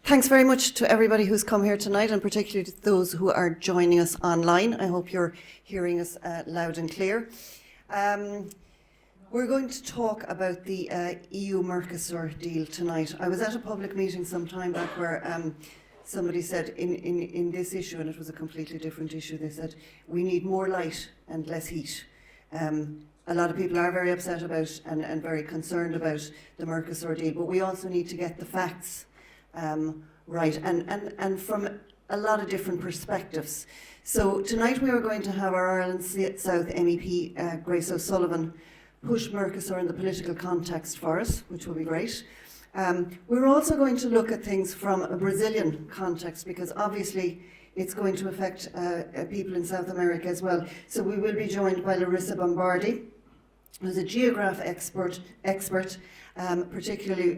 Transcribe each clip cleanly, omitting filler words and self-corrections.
Thanks very much to everybody who's come here tonight, and particularly to those who are joining us online. I hope you're hearing us loud and clear. We're going to talk about the EU-Mercosur deal tonight. I was at a public meeting some time back where somebody said in this issue, and it was a completely different issue, they said we need more light and less heat. A lot of people are very upset about and very concerned about the Mercosur deal, but we also need to get the facts right, and from a lot of different perspectives. So tonight we are going to have our Ireland South MEP, Grace O'Sullivan, push Mercosur in the political context for us, which will be great. We're also going to look at things from a Brazilian context, because obviously it's going to affect people in South America as well. So we will be joined by Larissa Bombardi, who's a geograph expert, particularly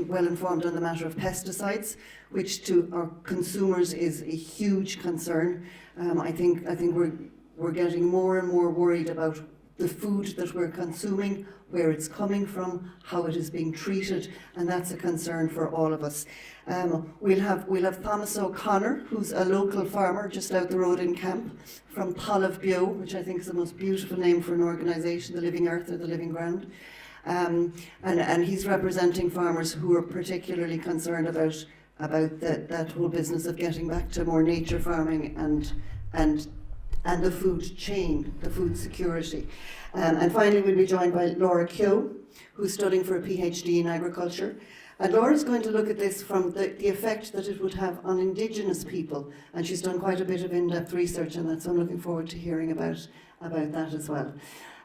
well informed on the matter of pesticides, which to our consumers is a huge concern. I think we're getting more and more worried about the food that we're consuming, where it's coming from, how it is being treated, and that's a concern for all of us. We'll have Thomas O'Connor, who's a local farmer just out the road in Camp, from Poliv Bio, which I think is the most beautiful name for an organisation, the Living Earth or the Living Ground. And he's representing farmers who are particularly concerned about that whole business of getting back to more nature farming and the food chain, the food security. And finally we'll be joined by Laura Keogh, who's studying for a PhD in agriculture. And Laura's going to look at this from the effect that it would have on Indigenous people, and she's done quite a bit of in-depth research on that, so I'm looking forward to hearing about that as well.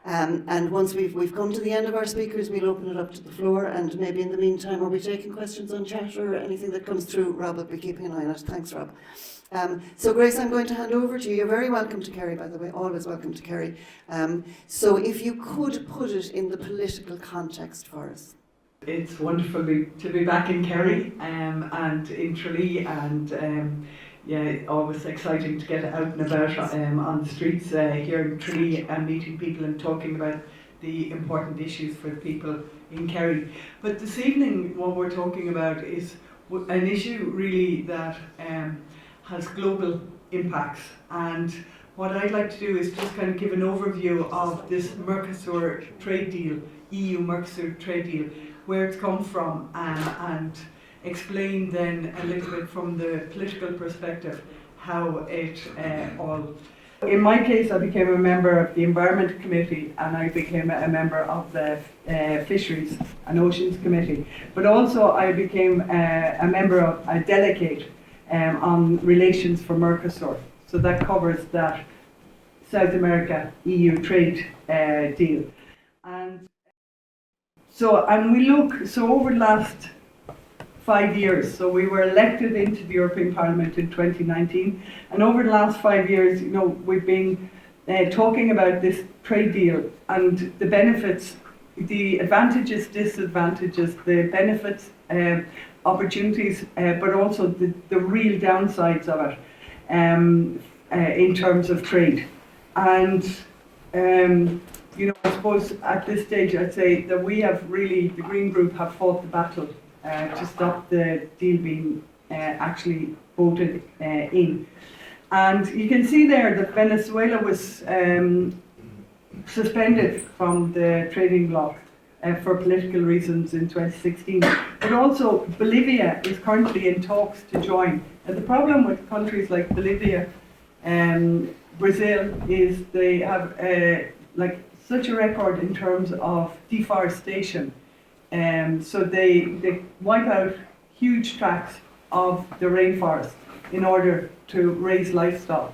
And once we've come to the end of our speakers, we'll open it up to the floor, and maybe in the meantime, are we taking questions on chat or anything that comes through? Rob will be keeping an eye on it. Thanks, Rob. So Grace, I'm going to hand over to you. You're very welcome to Kerry, by the way, always welcome to Kerry. So if you could put it in the political context for us. It's wonderful to be back in Kerry and in Tralee, and yeah, always exciting to get out and about on the streets here in Tralee and meeting people and talking about the important issues for people in Kerry. But this evening what we're talking about is an issue really that has global impacts, and what I'd like to do is just kind of give an overview of this Mercosur trade deal, EU-Mercosur trade deal, where it's come from, and explain then a little bit from the political perspective how it all... In my case, I became a member of the Environment Committee, and I became a member of the Fisheries and Oceans Committee. But also I became a member of a delegate on relations for Mercosur. So that covers that South America EU trade deal. And over the last 5 years, so we were elected into the European Parliament in 2019, and over the last 5 years, you know, we've been talking about this trade deal and the benefits, the advantages, disadvantages, the benefits, opportunities, but also the real downsides of it in terms of trade. And you know, I suppose at this stage I'd say that we have really, the Green Group have fought the battle to stop the deal being actually voted in. And you can see there that Venezuela was suspended from the trading bloc for political reasons in 2016. But also Bolivia is currently in talks to join. And the problem with countries like Bolivia and Brazil is they have like such a record in terms of deforestation. So they wipe out huge tracts of the rainforest in order to raise livestock.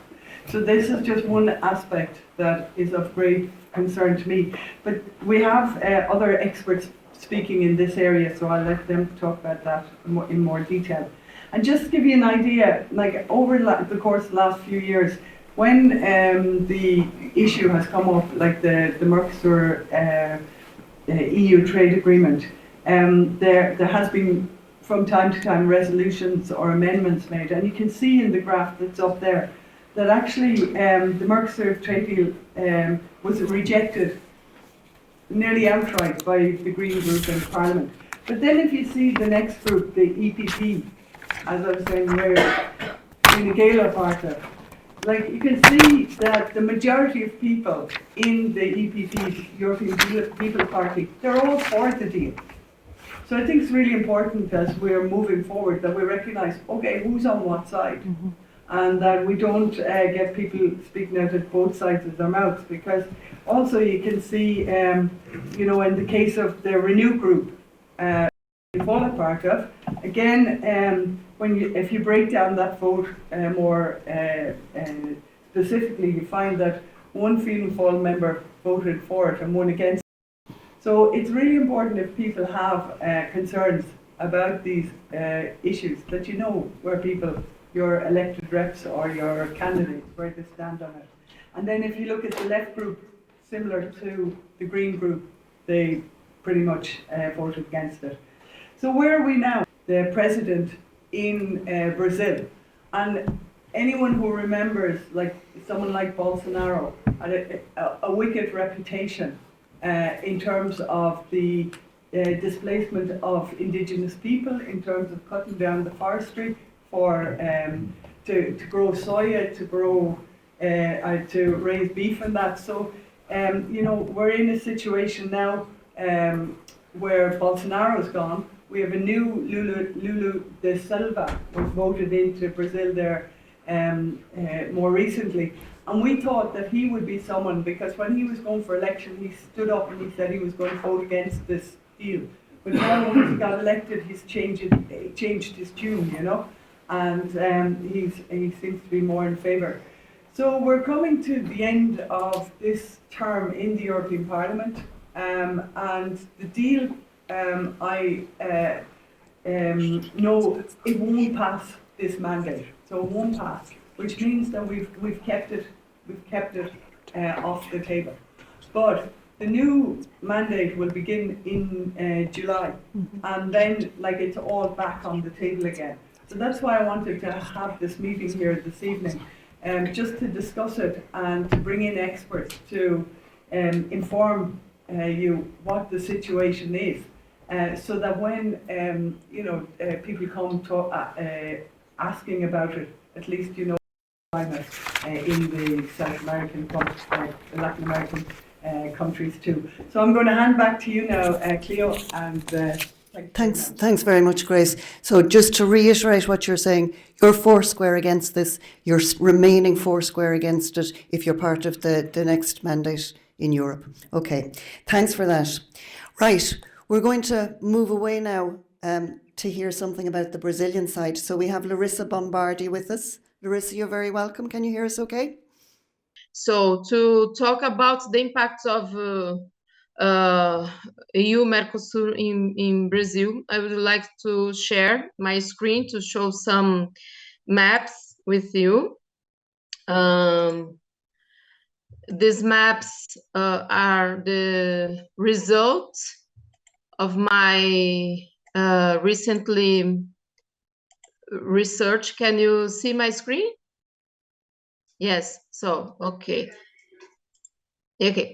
So this is just one aspect that is of great concern to me. But we have other experts speaking in this area, so I'll let them talk about that in more detail. And just to give you an idea, like over the course of the last few years, when the issue has come up, like the Mercosur EU trade agreement, there has been from time to time resolutions or amendments made, and you can see in the graph that's up there that actually the Mercosur trade deal was rejected nearly outright by the Green Group in Parliament. But then if you see the next group, the EPP, as I was saying, where Fine Gael are part of, like you can see that the majority of people in the EPP, European People Party, they're all for the deal. So I think it's really important as we're moving forward that we recognise, okay, who's on what side, and that we don't get people speaking out at both sides of their mouths, because also you can see, you know, in the case of the Renew group, fall apart of, again, if you break down that vote more specifically, you find that one Fianna Fáil member voted for it and one against it. So it's really important if people have concerns about these issues, that you know where people, your elected reps or your candidates, where they stand on it. And then if you look at the left group, similar to the Green group, they pretty much voted against it. So where are we now? The president in Brazil, and anyone who remembers, like someone like Bolsonaro had a wicked reputation in terms of the displacement of indigenous people, in terms of cutting down the forestry for to grow soya, to grow to raise beef and that. So you know, we're in a situation now where Bolsonaro's gone. We have a new Lula da Silva was voted into Brazil there more recently, and we thought that he would be someone, because when he was going for election, he stood up and he said he was going to vote against this deal. But now once he got elected, he's changed his tune, you know, and he seems to be more in favour. So we're coming to the end of this term in the European Parliament, and the deal, I know it won't pass this mandate, so it won't pass, which means that we've kept it off the table. But the new mandate will begin in July, and then like it's all back on the table again. So that's why I wanted to have this meeting here this evening, just to discuss it and to bring in experts to inform you what the situation is. So that when you know people come to asking about it, at least you know climate in the South American, Latin American countries too. So I'm going to hand back to you now, Cleo, and thanks very much, Grace. So just to reiterate what you're saying, you're foursquare against this. You're remaining foursquare against it if you're part of the next mandate in Europe. Okay, thanks for that. Right. We're going to move away now to hear something about the Brazilian side. So we have Larissa Bombardi with us. Larissa, you're very welcome. Can you hear us okay? So to talk about the impacts of EU-Mercosur in Brazil, I would like to share my screen to show some maps with you. These maps are the results of my recently research. Can you see my screen? Yes, so okay.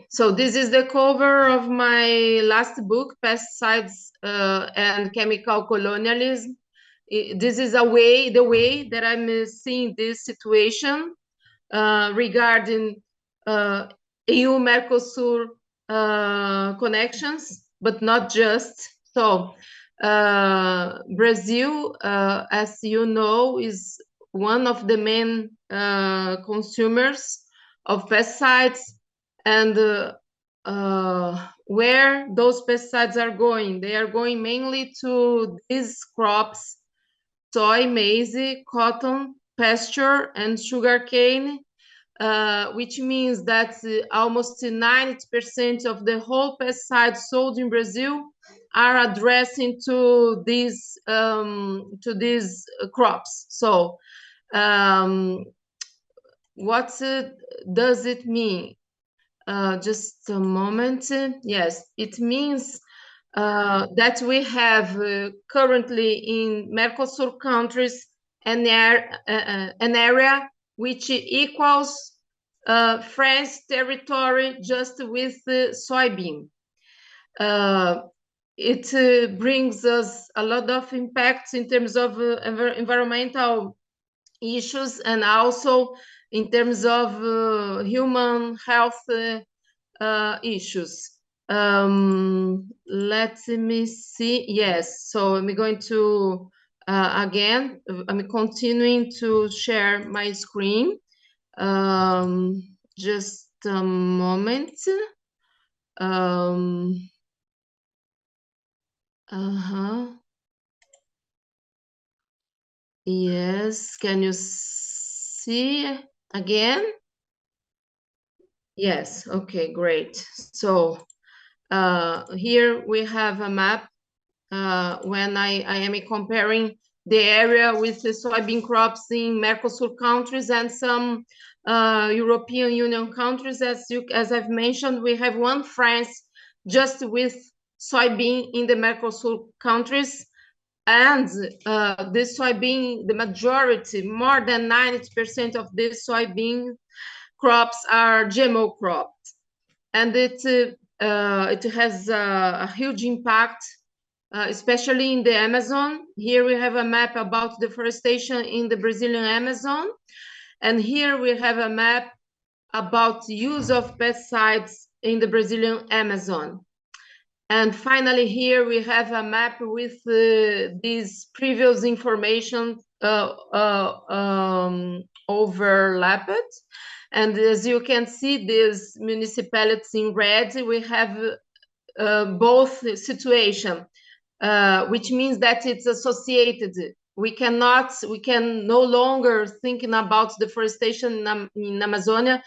So this is the cover of my last book, Pesticides and Chemical Colonialism. This is the way that I'm seeing this situation regarding EU-Mercosur connections, but not just. So Brazil, as you know, is one of the main consumers of pesticides, and where those pesticides are going, they are going mainly to these crops: soy, maize, cotton, pasture, and sugarcane, which means that almost 90% of the whole pesticides sold in Brazil are addressing to these crops. So what does it mean? Just a moment. Yes, it means that we have currently in Mercosur countries an area which equals France territory just with soybean. it brings us a lot of impacts in terms of environmental issues and also in terms of human health issues. Let me see. Yes, so I'm going to again, I'm continuing to share my screen. Just a moment. Yes, can you see again? Yes, okay, great. So here we have a map when I am comparing the area with the soybean crops in Mercosur countries and some European Union countries. As I've mentioned, we have one France just with soybean in the Mercosur countries. And this soybean, the majority, more than 90% of this soybean crops are GMO crops. And it has a huge impact, especially in the Amazon. Here we have a map about deforestation in the Brazilian Amazon. And here we have a map about the use of pesticides in the Brazilian Amazon. And finally, here we have a map with this previous information overlapped. And as you can see, these municipalities in red, we have both situation, which means that it's associated. We can no longer thinking about deforestation in Amazonia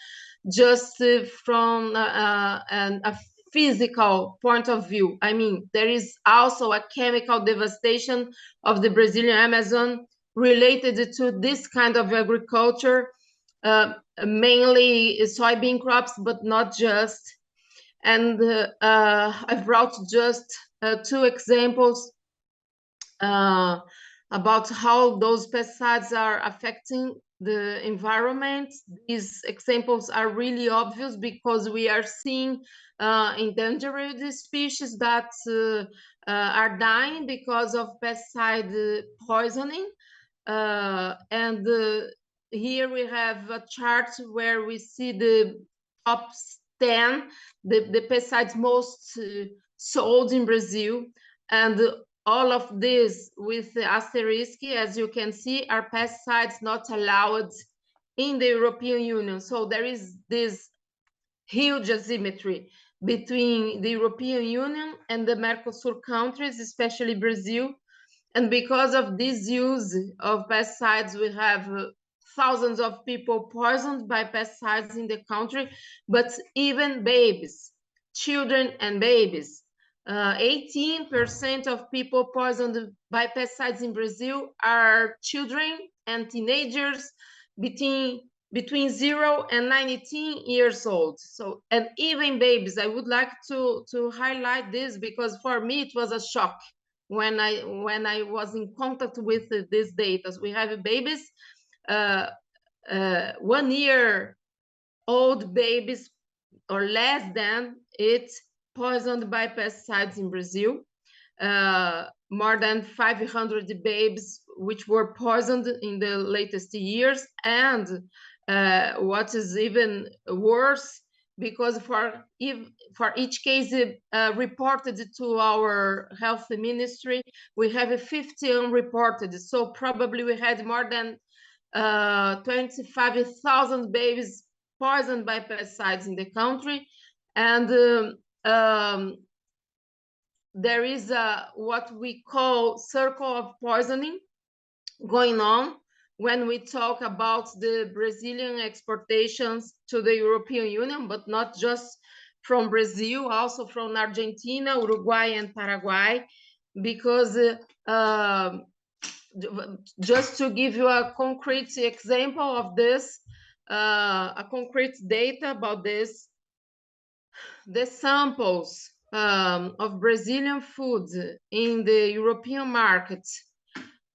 just from a physical point of view. I mean, there is also a chemical devastation of the Brazilian Amazon related to this kind of agriculture, mainly soybean crops, but not just. And I brought just two examples about how those pesticides are affecting the environment. These examples are really obvious because we are seeing endangered species that are dying because of pesticide poisoning. And here we have a chart where we see the top 10, the pesticides most sold in Brazil. And all of this with the asterisk, as you can see, are pesticides not allowed in the European Union. So there is this huge asymmetry between the European Union and the Mercosur countries, especially Brazil. And because of this use of pesticides, we have thousands of people poisoned by pesticides in the country, but even babies, children and babies. 18% of people poisoned by pesticides in Brazil are children and teenagers between 0 and 19 years old. So, and even babies. I would like to highlight this because for me it was a shock when I was in contact with these data. We have babies, 1 year old babies or less than, it's poisoned by pesticides in Brazil. More than 500 babies which were poisoned in the latest years. And what is even worse, because for each case reported to our health ministry, we have 50 unreported. So probably we had more than 25,000 babies poisoned by pesticides in the country. And there is what we call circle of poisoning going on when we talk about the Brazilian exportations to the European Union, but not just from Brazil, also from Argentina, Uruguay, and Paraguay, because just to give you a concrete example of this, a concrete data about this, the samples of Brazilian food in the European market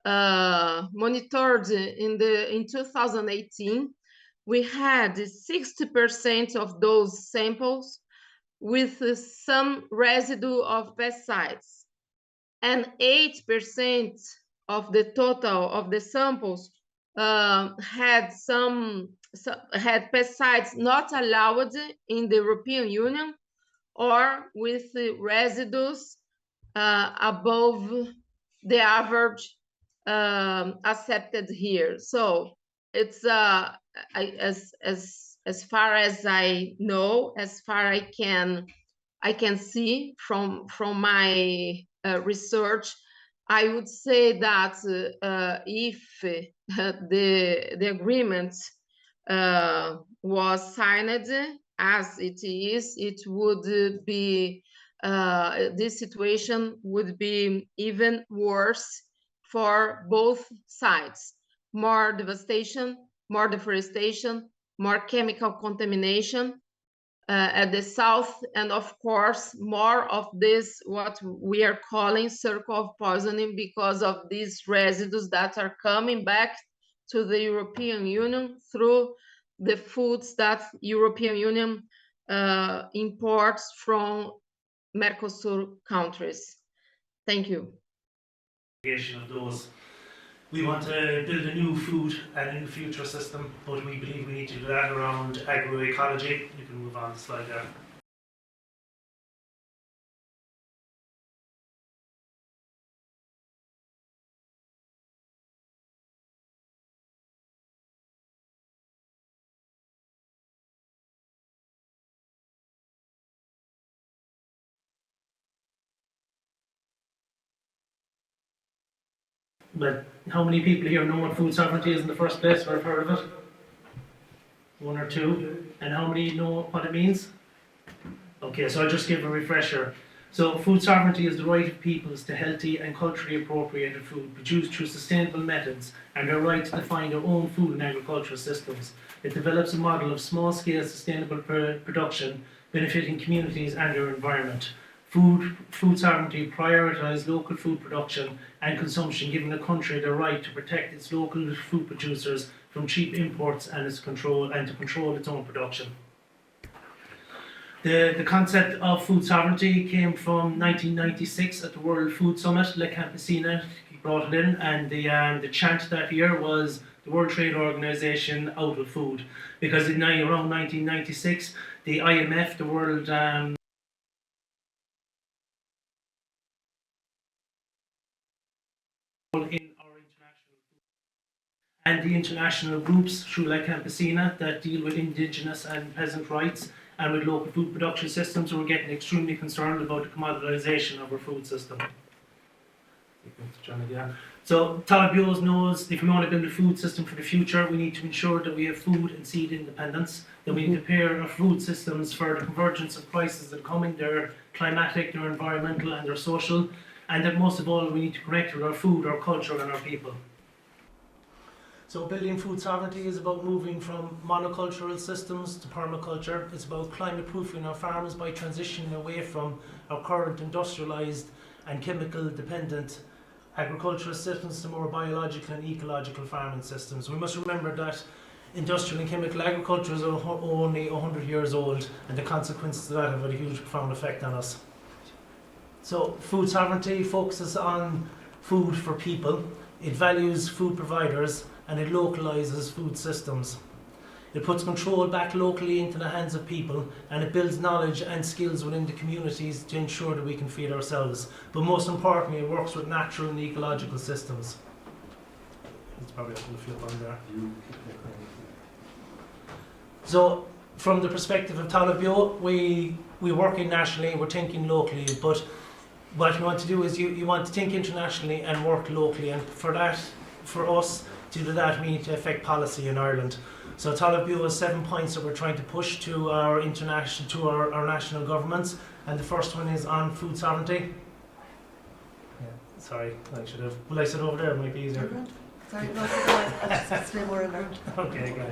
monitored in 2018, we had 60% of those samples with some residue of pesticides. and 8% of the total of the samples had had pesticides not allowed in the European Union or with residues above the average accepted here. So it's as far as I know, as far I can see from my research, I would say that if the agreement was signed as it is, it would be this situation would be even worse for both sides. More devastation, more deforestation, more chemical contamination at the south, and of course more of this what we are calling circle of poisoning because of these residues that are coming back to the European Union through the foods that European Union imports from Mercosur countries. Thank you. Of those. We want to build a new food and a new future system, but we believe we need to do that around agroecology. You can move on the slide there. But how many people here know what food sovereignty is in the first place or have heard of it? One or two. And how many know what it means? Okay, so I'll just give a refresher. So food sovereignty is the right of peoples to healthy and culturally appropriated food produced through sustainable methods and their right to define their own food and agricultural systems. It develops a model of small-scale sustainable production benefiting communities and their environment. Food sovereignty prioritises local food production and consumption, giving the country the right to protect its local food producers from cheap imports and to control its own production. The concept of food sovereignty came from 1996 at the World Food Summit. Le Campesina brought it in, and the chant that year was the World Trade Organization out of food, because around 1996 the IMF, the World in our international and the international groups through La Campesina that deal with indigenous and peasant rights and with local food production systems who are getting extremely concerned about the commoditization of our food system. So Talabios knows if we want to build a food system for the future, we need to ensure that we have food and seed independence, that we need to prepare our food systems for the convergence of crises that are coming. They're climatic, they're environmental and they're social, and that most of all we need to connect with our food, our culture and our people. So building food sovereignty is about moving from monocultural systems to permaculture. It's about climate proofing our farms by transitioning away from our current industrialised and chemical dependent agricultural systems to more biological and ecological farming systems. We must remember that industrial and chemical agriculture is only 100 years old, and the consequences of that have had a huge profound effect on us. So food sovereignty focuses on food for people, it values food providers, and it localises food systems. It puts control back locally into the hands of people, and it builds knowledge and skills within the communities to ensure that we can feed ourselves. But most importantly, it works with natural and ecological systems. It's probably up to the flip on there. So, from the perspective of Talabio, we're working nationally, we're thinking locally, but what you want to do is you want to think internationally and work locally, and for us to do that, we need to affect policy in Ireland. So Talabio has 7 points that we're trying to push to our national governments, and the first one is on food sovereignty. Yeah, sorry, will I sit over there? It might be easier. Sorry, no, I'll just stay more alert. Okay, great.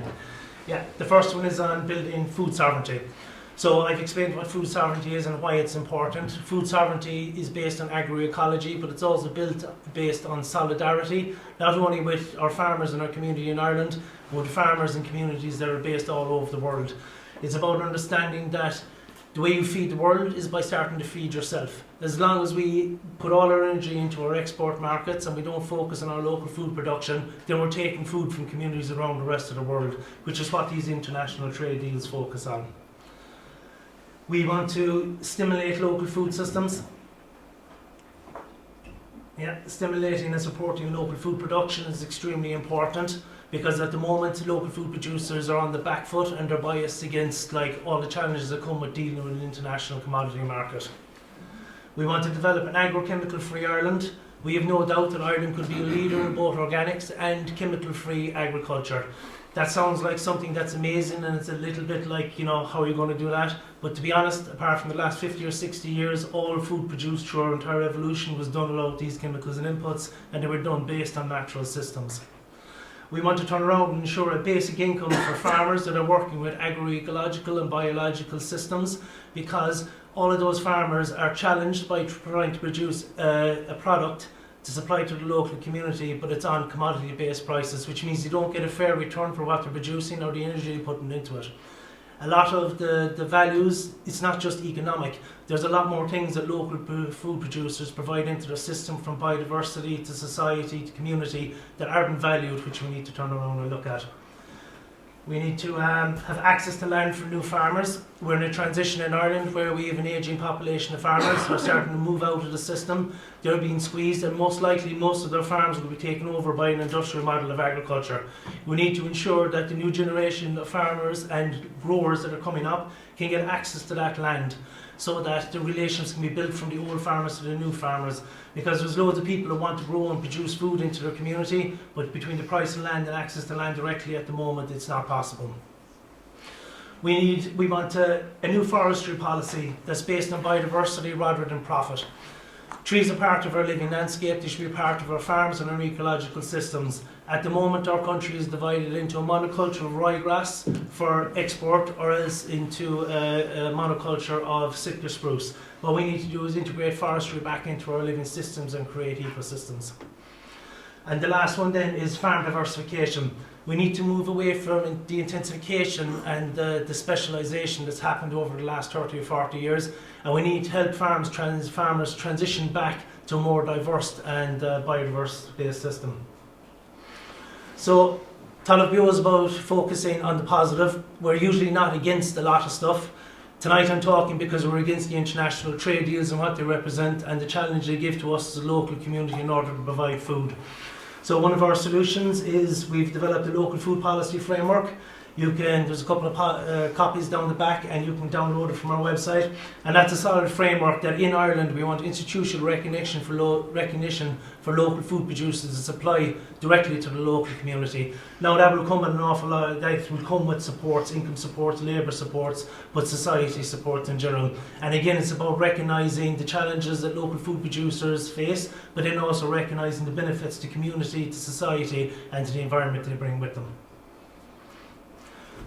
Yeah, the first one is on building food sovereignty. So I've explained what food sovereignty is and why it's important. Food sovereignty is based on agroecology, but it's also based on solidarity, not only with our farmers and our community in Ireland, but with farmers and communities that are based all over the world. It's about understanding that the way you feed the world is by starting to feed yourself. As long as we put all our energy into our export markets and we don't focus on our local food production, then we're taking food from communities around the rest of the world, which is what these international trade deals focus on. We want to stimulate local food systems. Yeah, stimulating and supporting local food production is extremely important, because at the moment local food producers are on the back foot and they're biased against all the challenges that come with dealing with an international commodity market. We want to develop an agrochemical-free Ireland. We have no doubt that Ireland could be a leader in both organics and chemical-free agriculture. That sounds like something that's amazing, and it's a little bit like, how are you going to do that? But to be honest, apart from the last 50 or 60 years, all food produced through our entire evolution was done without these chemicals and inputs, and they were done based on natural systems. We want to turn around and ensure a basic income for farmers that are working with agroecological and biological systems, because all of those farmers are challenged by trying to produce a product to supply to the local community, but it's on commodity-based prices, which means you don't get a fair return for what they're producing or the energy you're putting into it. A lot of the values, it's not just economic. There's a lot more things that local food producers provide into their system, from biodiversity to society to community, that aren't valued, which we need to turn around and look at. We need to have access to land for new farmers. We're in a transition in Ireland where we have an ageing population of farmers who are starting to move out of the system. They're being squeezed, and most likely most of their farms will be taken over by an industrial model of agriculture. We need to ensure that the new generation of farmers and growers that are coming up can get access to that land, so that the relations can be built from the old farmers to the new farmers, because there's loads of people who want to grow and produce food into their community, but between the price of land and access to land directly at the moment, it's not possible. We want a new forestry policy that's based on biodiversity rather than profit. Trees are part of our living landscape. They should be part of our farms and our ecological systems. At the moment, our country is divided into a monoculture of ryegrass for export, or else into a monoculture of Sitka spruce. What we need to do is integrate forestry back into our living systems and create ecosystems. And the last one then is farm diversification. We need to move away from the intensification and the specialisation that's happened over the last 30 or 40 years, and we need to help farmers transition back to a more diverse and biodiverse based system. So Talamh Beo is about focusing on the positive. We're usually not against a lot of stuff. Tonight I'm talking because we're against the international trade deals and what they represent and the challenge they give to us as a local community in order to provide food. So one of our solutions is we've developed a local food policy framework. There's a couple of copies down the back, and you can download it from our website. And that's a solid framework that in Ireland we want institutional recognition for local food producers to supply directly to the local community. Now that will come with an awful lot. That will come with supports, income supports, labour supports, but society supports in general. And again, it's about recognising the challenges that local food producers face, but then also recognising the benefits to community, to society, and to the environment they bring with them.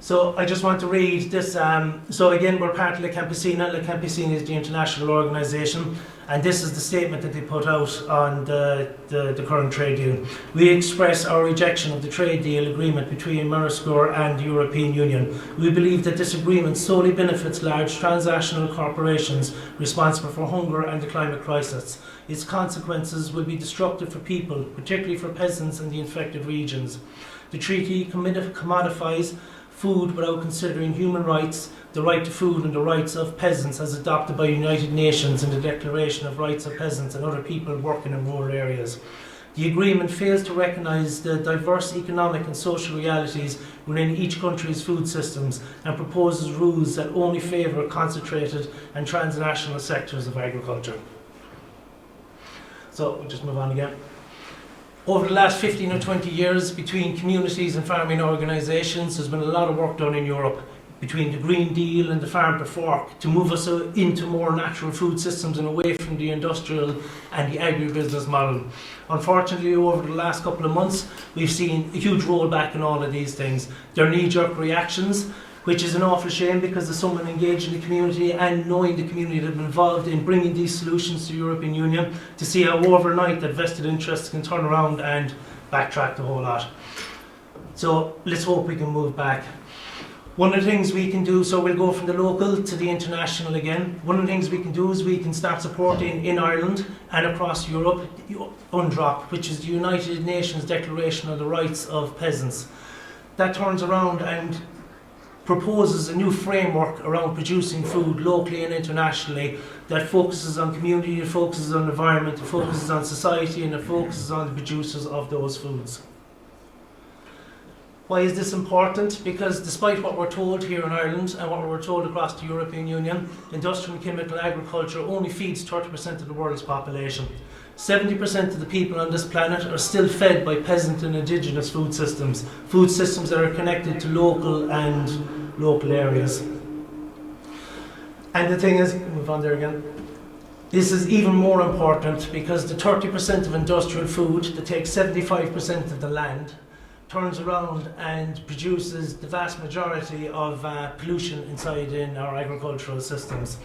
So I just want to read this. So again, we're part of La Campesina. La Campesina is the international organisation, and this is the statement that they put out on the current trade deal. We express our rejection of the trade deal agreement between Mercosur and the European Union. We believe that this agreement solely benefits large transnational corporations responsible for hunger and the climate crisis. Its consequences will be destructive for people, particularly for peasants in the infected regions. The treaty commodifies food without considering human rights, the right to food and the rights of peasants as adopted by the United Nations in the Declaration of Rights of Peasants and other people working in rural areas. The agreement fails to recognise the diverse economic and social realities within each country's food systems and proposes rules that only favour concentrated and transnational sectors of agriculture. So we'll just move on again. Over the last 15 or 20 years, between communities and farming organisations, there's been a lot of work done in Europe between the Green Deal and the Farm to Fork to move us into more natural food systems and away from the industrial and the agribusiness model. Unfortunately, over the last couple of months, we've seen a huge rollback in all of these things. They're knee-jerk reactions, which is an awful shame, because there's someone engaged in the community and knowing the community that have been involved in bringing these solutions to the European Union, to see how overnight that vested interests can turn around and backtrack the whole lot. So let's hope we can move back. One of the things we can do, so we'll go from the local to the international again. One of the things we can do is we can start supporting in Ireland and across Europe UNDROP, which is the United Nations Declaration of the Rights of Peasants. That turns around and proposes a new framework around producing food locally and internationally that focuses on community, it focuses on environment, it focuses on society, and it focuses on the producers of those foods. Why is this important? Because despite what we're told here in Ireland and what we're told across the European Union, industrial and chemical agriculture only feeds 30% of the world's population. 70% of the people on this planet are still fed by peasant and indigenous food systems that are connected to local areas. And the thing is, move on there again, this is even more important because the 30% of industrial food that takes 75% of the land turns around and produces the vast majority of pollution inside in our agricultural systems.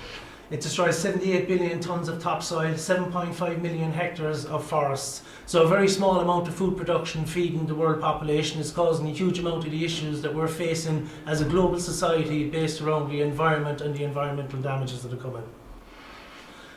It destroys 78 billion tonnes of topsoil, 7.5 million hectares of forests. So a very small amount of food production feeding the world population is causing a huge amount of the issues that we're facing as a global society based around the environment and the environmental damages that are coming.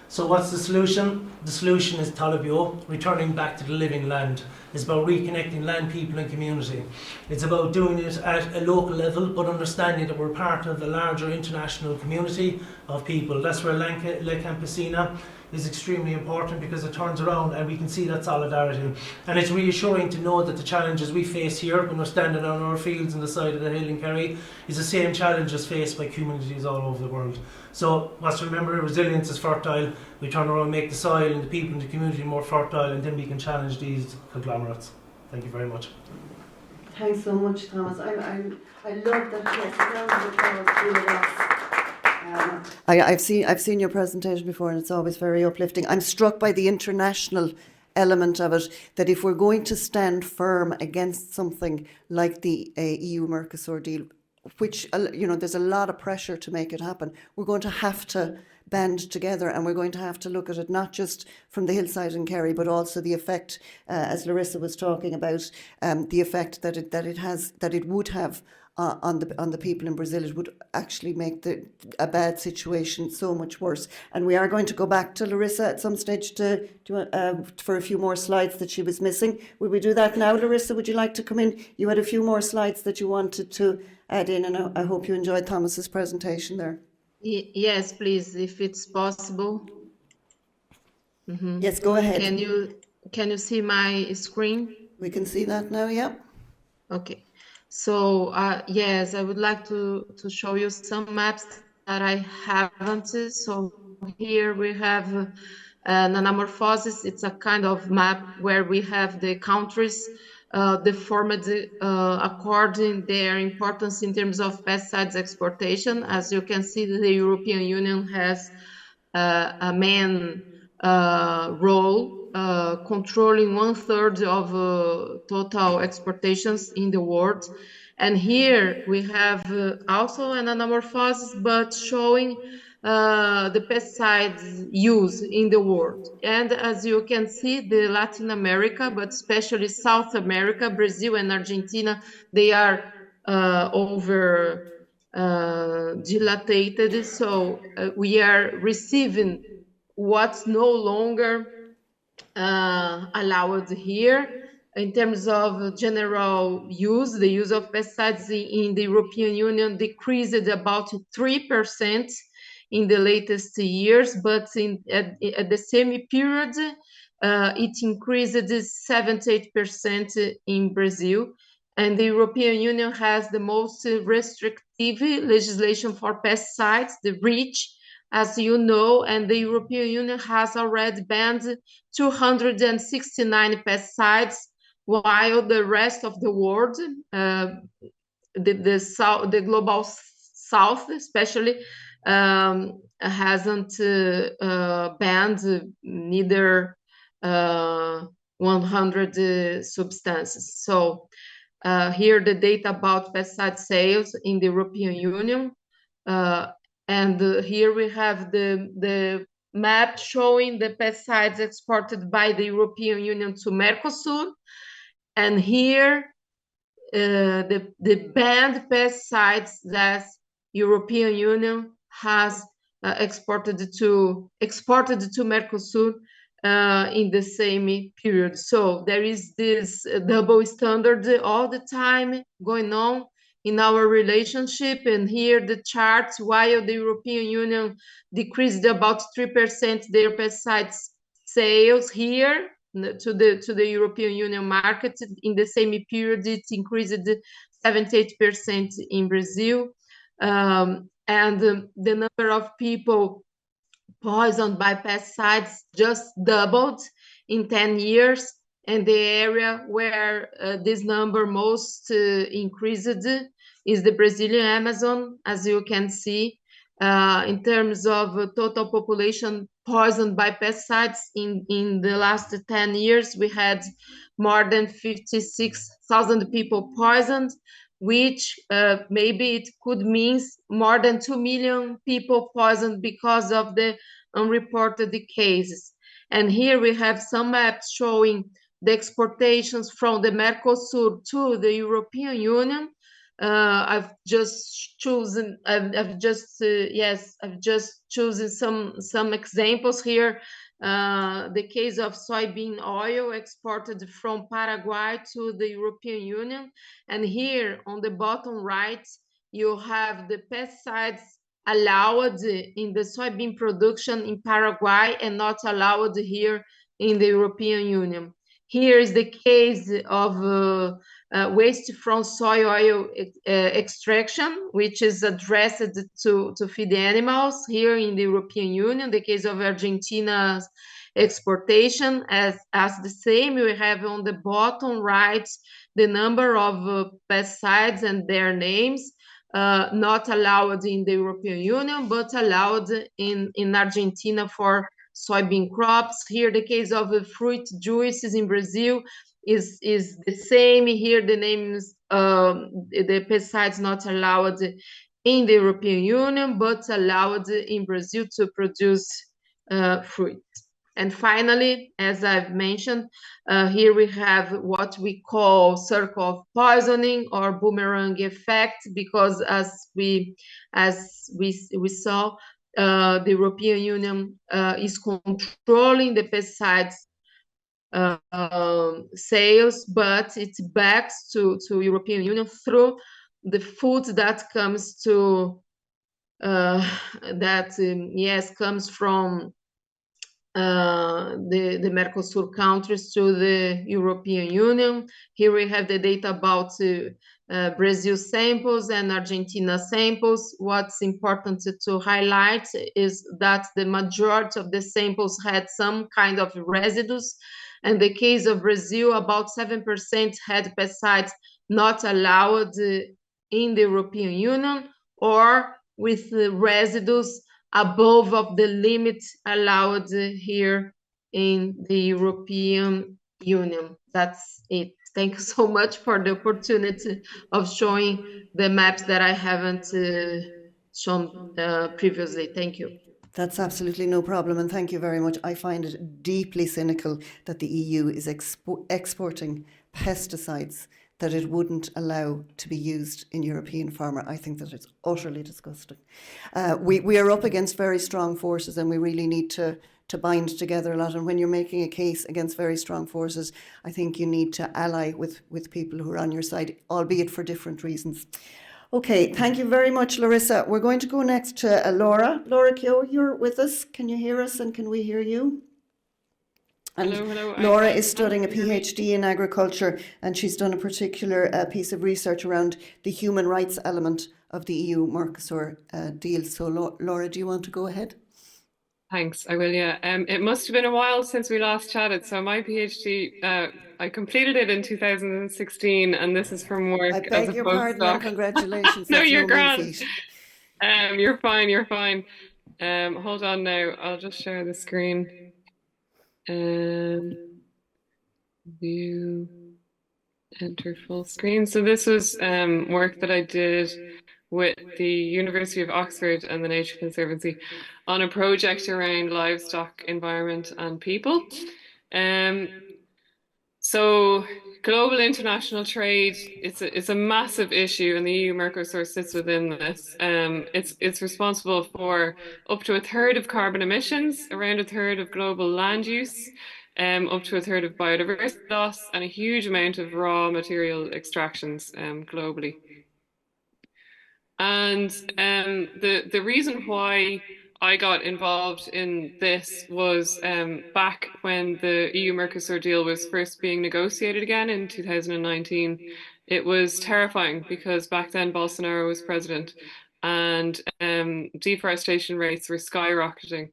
So what's the solution? The solution is Talabio, returning back to the living land. It's about reconnecting land, people and community. It's about doing it at a local level, but understanding that we're part of a larger international community of people. That's where La Campesina is extremely important because it turns around and we can see that solidarity. And it's reassuring to know that the challenges we face here when we're standing on our fields on the side of the hill in Kerry is the same challenges faced by communities all over the world. So let's remember, resilience is fertile. We turn around and make the soil and the people in the community more fertile, and then we can challenge these conglomerates. Thank you very much. Thanks so much, Thomas. I love that. Yes, round of applause really was. I've seen your presentation before, and it's always very uplifting. I'm struck by the international element of it, that if we're going to stand firm against something like the EU-Mercosur deal, which, there's a lot of pressure to make it happen, we're going to have to band together, and we're going to have to look at it not just from the hillside in Kerry, but also the effect, as Larissa was talking about, the effect that it would have on the people in Brazil. It would actually make a bad situation so much worse. And we are going to go back to Larissa at some stage for a few more slides that she was missing. Will we do that now, Larissa? Would you like to come in? You had a few more slides that you wanted to add in, and I hope you enjoyed Thomas's presentation there. Yes, please, if it's possible. Mm-hmm. Yes, go ahead. Can you see my screen? We can see that now, yeah. Okay. So, yes, I would like to show you some maps that I haven't. So here we have anamorphosis. It's a kind of map where we have the countries deformed according their importance in terms of pesticides exportation. As you can see, the European Union has a main role controlling 1/3 of total exportations in the world. And here we have also an anamorphosis, but showing the pesticides used in the world. And as you can see, the Latin America, but especially South America, Brazil and Argentina, they are over dilated. So we are receiving what's no longer allowed here. In terms of general use, the use of pesticides in the European Union decreased about 3% in the latest years, but at the same period, it increased 78% in Brazil. And the European Union has the most restrictive legislation for pesticides, the REACH, as you know, and the European Union has already banned 269 pesticides, while the rest of the world, the global south especially, hasn't banned neither 100 substances. So here the data about pesticide sales in the European Union. And here we have the map showing the pesticides exported by the European Union to Mercosur. And here the banned pesticides that European Union has exported to Mercosur in the same period. So there is this double standard all the time going on in our relationship. And here the charts, while the European Union decreased about 3% their pesticides sales here to the European Union market, in the same period it increased 78% in Brazil. And the number of people poisoned by pesticides just doubled in 10 years. And the area where this number most increased is the Brazilian Amazon, as you can see. In terms of total population poisoned by pesticides in the last 10 years, we had more than 56,000 people poisoned, which maybe it could mean more than 2 million people poisoned because of the unreported cases. And here we have some maps showing the exportations from the Mercosur to the European Union. I've just chosen some examples here. The case of soybean oil exported from Paraguay to the European Union. And here on the bottom right, you have the pesticides allowed in the soybean production in Paraguay and not allowed here in the European Union. Here is the case of waste from soy oil extraction, which is addressed to feed the animals here in the European Union. The case of Argentina's exportation, as the same, we have on the bottom right the number of pesticides and their names. Not allowed in the European Union, but allowed in Argentina for soybean crops. Here, the case of the fruit juices in Brazil is the same. Here, the names, the pesticides not allowed in the European Union, but allowed in Brazil to produce fruit. And finally, as I've mentioned, here we have what we call circle of poisoning or boomerang effect, because as we saw, the European Union is controlling the pesticides sales, but it backs to European Union through the food that comes to comes from the Mercosur countries to the European Union. Here we have the data about Brazil samples and Argentina samples. What's important to highlight is that the majority of the samples had some kind of residues. In the case of Brazil, about 7% had pesticides not allowed in the European Union, or with residues above of the limit allowed here in the European Union. That's it. Thank you so much for the opportunity of showing the maps that I haven't shown previously. Thank you. That's absolutely no problem, and thank you very much. I find it deeply cynical that the EU is exporting pesticides that it wouldn't allow to be used in European farmer. I think that it's utterly disgusting. We are up against very strong forces, and we really need to bind together a lot. And when you're making a case against very strong forces, I think you need to ally with people who are on your side, albeit for different reasons. Okay, thank you very much, Larissa. We're going to go next to Laura. Laura Keogh, you're with us. Can you hear us, and can we hear you? And hello. Laura is studying a PhD in agriculture, and she's done a particular piece of research around the human rights element of the EU-Mercosur deal. So Laura, do you want to go ahead? Thanks, I will, yeah. It must have been a while since we last chatted. So my PhD, I completed it in 2016, and this is from work I as a beg your pardon and postdoc. congratulations. No, That's you're mean grand. feat. You're fine. Hold on now, I'll just share the screen. View, enter full screen. So this was work that I did with the University of Oxford and the Nature Conservancy on a project around livestock, environment and people. So global international trade, it's a massive issue, and the EU-Mercosur sits within this. It's responsible for up to a third of carbon emissions, around a third of global land use, up to a third of biodiversity loss, and a huge amount of raw material extractions globally. And the reason why I got involved in this was back when the EU-Mercosur deal was first being negotiated again in 2019. It was terrifying because back then Bolsonaro was president, and deforestation rates were skyrocketing.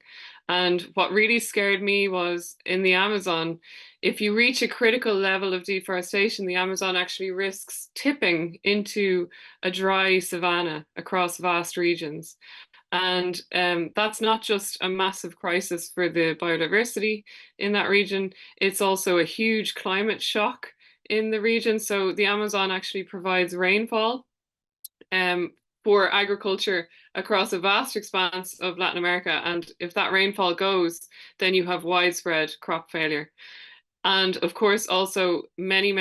And what really scared me was in the Amazon, if you reach a critical level of deforestation, the Amazon actually risks tipping into a dry savanna across vast regions. And that's not just a massive crisis for the biodiversity in that region, it's also a huge climate shock in the region. So the Amazon actually provides rainfall for agriculture across a vast expanse of Latin America. And if that rainfall goes, then you have widespread crop failure. And of course, also many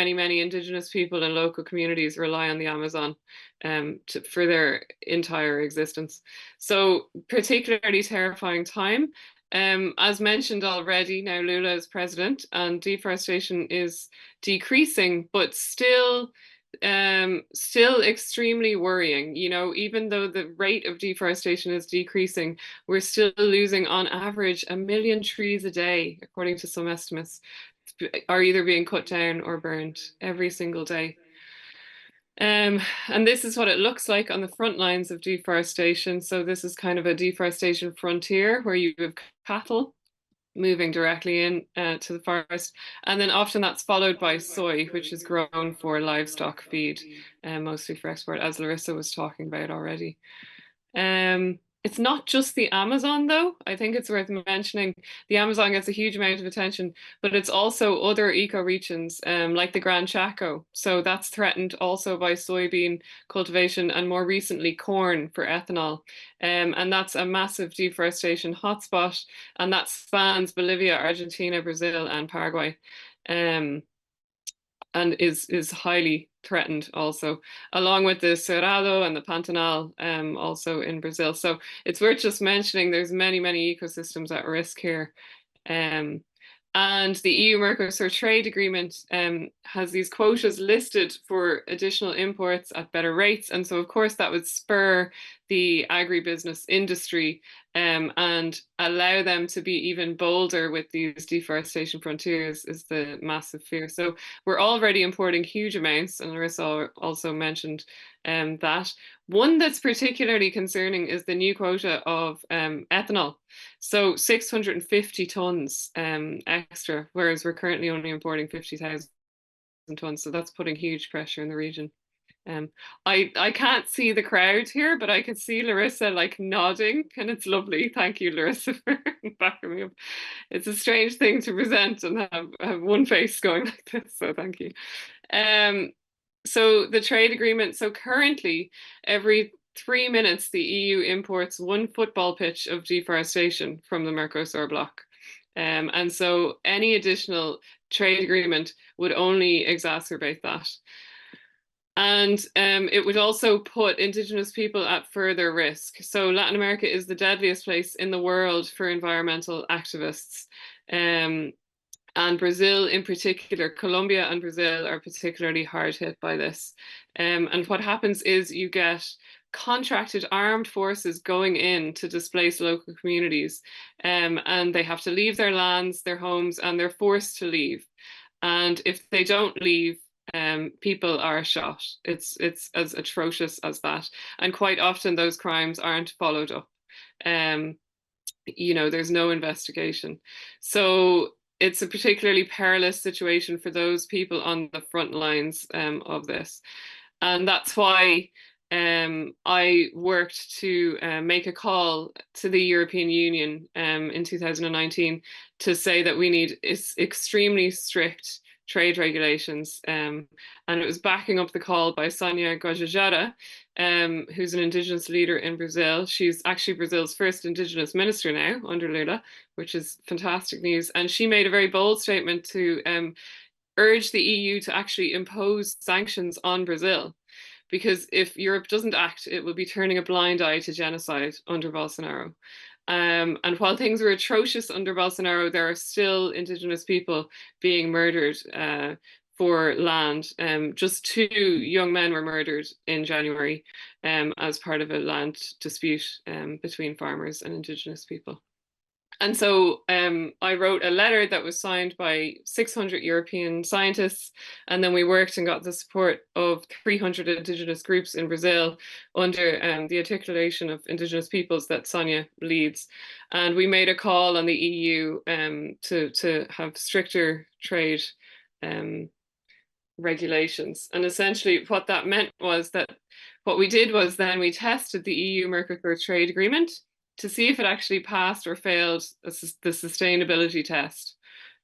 indigenous people and local communities rely on the Amazon for their entire existence. So particularly terrifying time. As mentioned already, now Lula is president and deforestation is decreasing, but still extremely worrying. You know, even though the rate of deforestation is decreasing, we're still losing on average 1 million trees a day, according to some estimates, are either being cut down or burned every single day. And this is what it looks like on the front lines of deforestation. So this is kind of a deforestation frontier where you have cattle moving directly in to the forest. And then often that's followed by soy, which is grown for livestock feed, mostly for export, as Larissa was talking about already. It's not just the Amazon, though. I think it's worth mentioning the Amazon gets a huge amount of attention, but it's also other ecoregions like the Gran Chaco. So that's threatened also by soybean cultivation and more recently corn for ethanol. And that's a massive deforestation hotspot, and that spans Bolivia, Argentina, Brazil, and Paraguay. And is highly threatened also, along with the Cerrado and the Pantanal, also in Brazil. So it's worth just mentioning there's many ecosystems at risk here. And the EU-Mercosur trade agreement has these quotas listed for additional imports at better rates. And so, of course, that would spur the agribusiness industry and allow them to be even bolder with these deforestation frontiers is the massive fear. So we're already importing huge amounts, and Larissa also mentioned that. One that's particularly concerning is the new quota of ethanol. So 650 tons extra, whereas we're currently only importing 50,000 tons. So that's putting huge pressure in the region. I can't see the crowd here, but I can see Larissa like nodding, and it's lovely. Thank you, Larissa, for backing me up. It's a strange thing to present and have one face going like this, so thank you. So the trade agreement, so currently every 3 minutes the EU imports 1 football pitch of deforestation from the Mercosur bloc. And so any additional trade agreement would only exacerbate that. And it would also put indigenous people at further risk. So Latin America is the deadliest place in the world for environmental activists. And Brazil in particular, Colombia and Brazil are particularly hard hit by this. And what happens is you get contracted armed forces going in to displace local communities. And they have to leave their lands, their homes, and they're forced to leave. And if they don't leave, people are shot. It's as atrocious as that. And quite often those crimes aren't followed up. You know, there's no investigation. So it's a particularly perilous situation for those people on the front lines of this. And that's why I worked to make a call to the European Union in 2019 to say that we need extremely strict trade regulations. And it was backing up the call by Sonia Guajajara, who's an indigenous leader in Brazil. She's actually Brazil's first indigenous minister now under Lula, which is fantastic news. And she made a very bold statement to urge the EU to actually impose sanctions on Brazil, because if Europe doesn't act, it will be turning a blind eye to genocide under Bolsonaro. And while things were atrocious under Bolsonaro, there are still indigenous people being murdered for land. Just 2 young men were murdered in January as part of a land dispute between farmers and indigenous people. And so I wrote a letter that was signed by 600 European scientists, and then we worked and got the support of 300 indigenous groups in Brazil under the articulation of indigenous peoples that Sonia leads. And we made a call on the EU to have stricter trade regulations. And essentially what that meant was that what we did was then we tested the EU-Mercosur trade agreement to see if it actually passed or failed the sustainability test.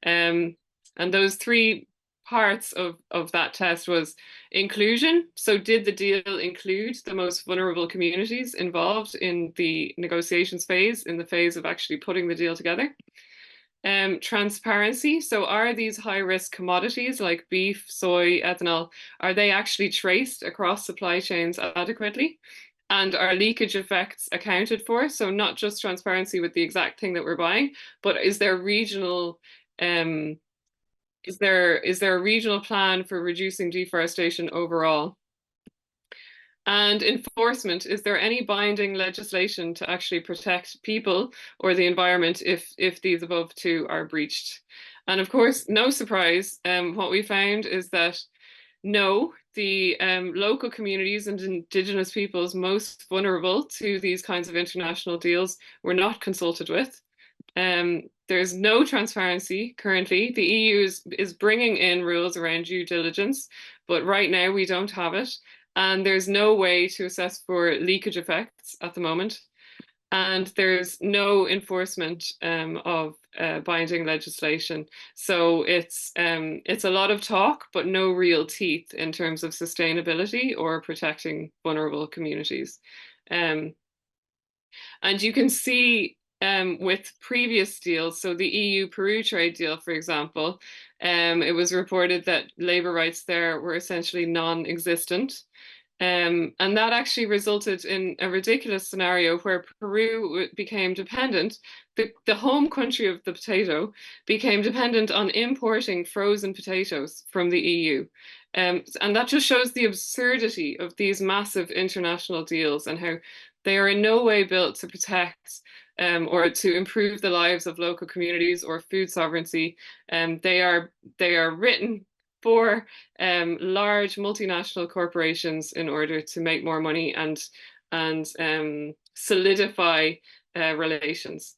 And those 3 parts of that test was inclusion. So did the deal include the most vulnerable communities involved in the negotiations phase, in the phase of actually putting the deal together? Transparency. So are these high-risk commodities like beef, soy, ethanol, are they actually traced across supply chains adequately? And are leakage effects accounted for? So not just transparency with the exact thing that we're buying, but is there regional is there a regional plan for reducing deforestation overall? And enforcement, is there any binding legislation to actually protect people or the environment if these above 2 are breached? And of course, no surprise, what we found is that no, the local communities and indigenous peoples most vulnerable to these kinds of international deals were not consulted with. There's no transparency currently. The EU is bringing in rules around due diligence, but right now we don't have it. And there's no way to assess for leakage effects at the moment. And there's no enforcement of binding legislation. So it's a lot of talk, but no real teeth in terms of sustainability or protecting vulnerable communities. And you can see with previous deals, so the EU-Peru trade deal, for example, it was reported that labor rights there were essentially non-existent. And that actually resulted in a ridiculous scenario where Peru became dependent, the home country of the potato became dependent on importing frozen potatoes from the EU. And that just shows the absurdity of these massive international deals and how they are in no way built to protect or to improve the lives of local communities or food sovereignty. They are written for large multinational corporations in order to make more money and solidify relations.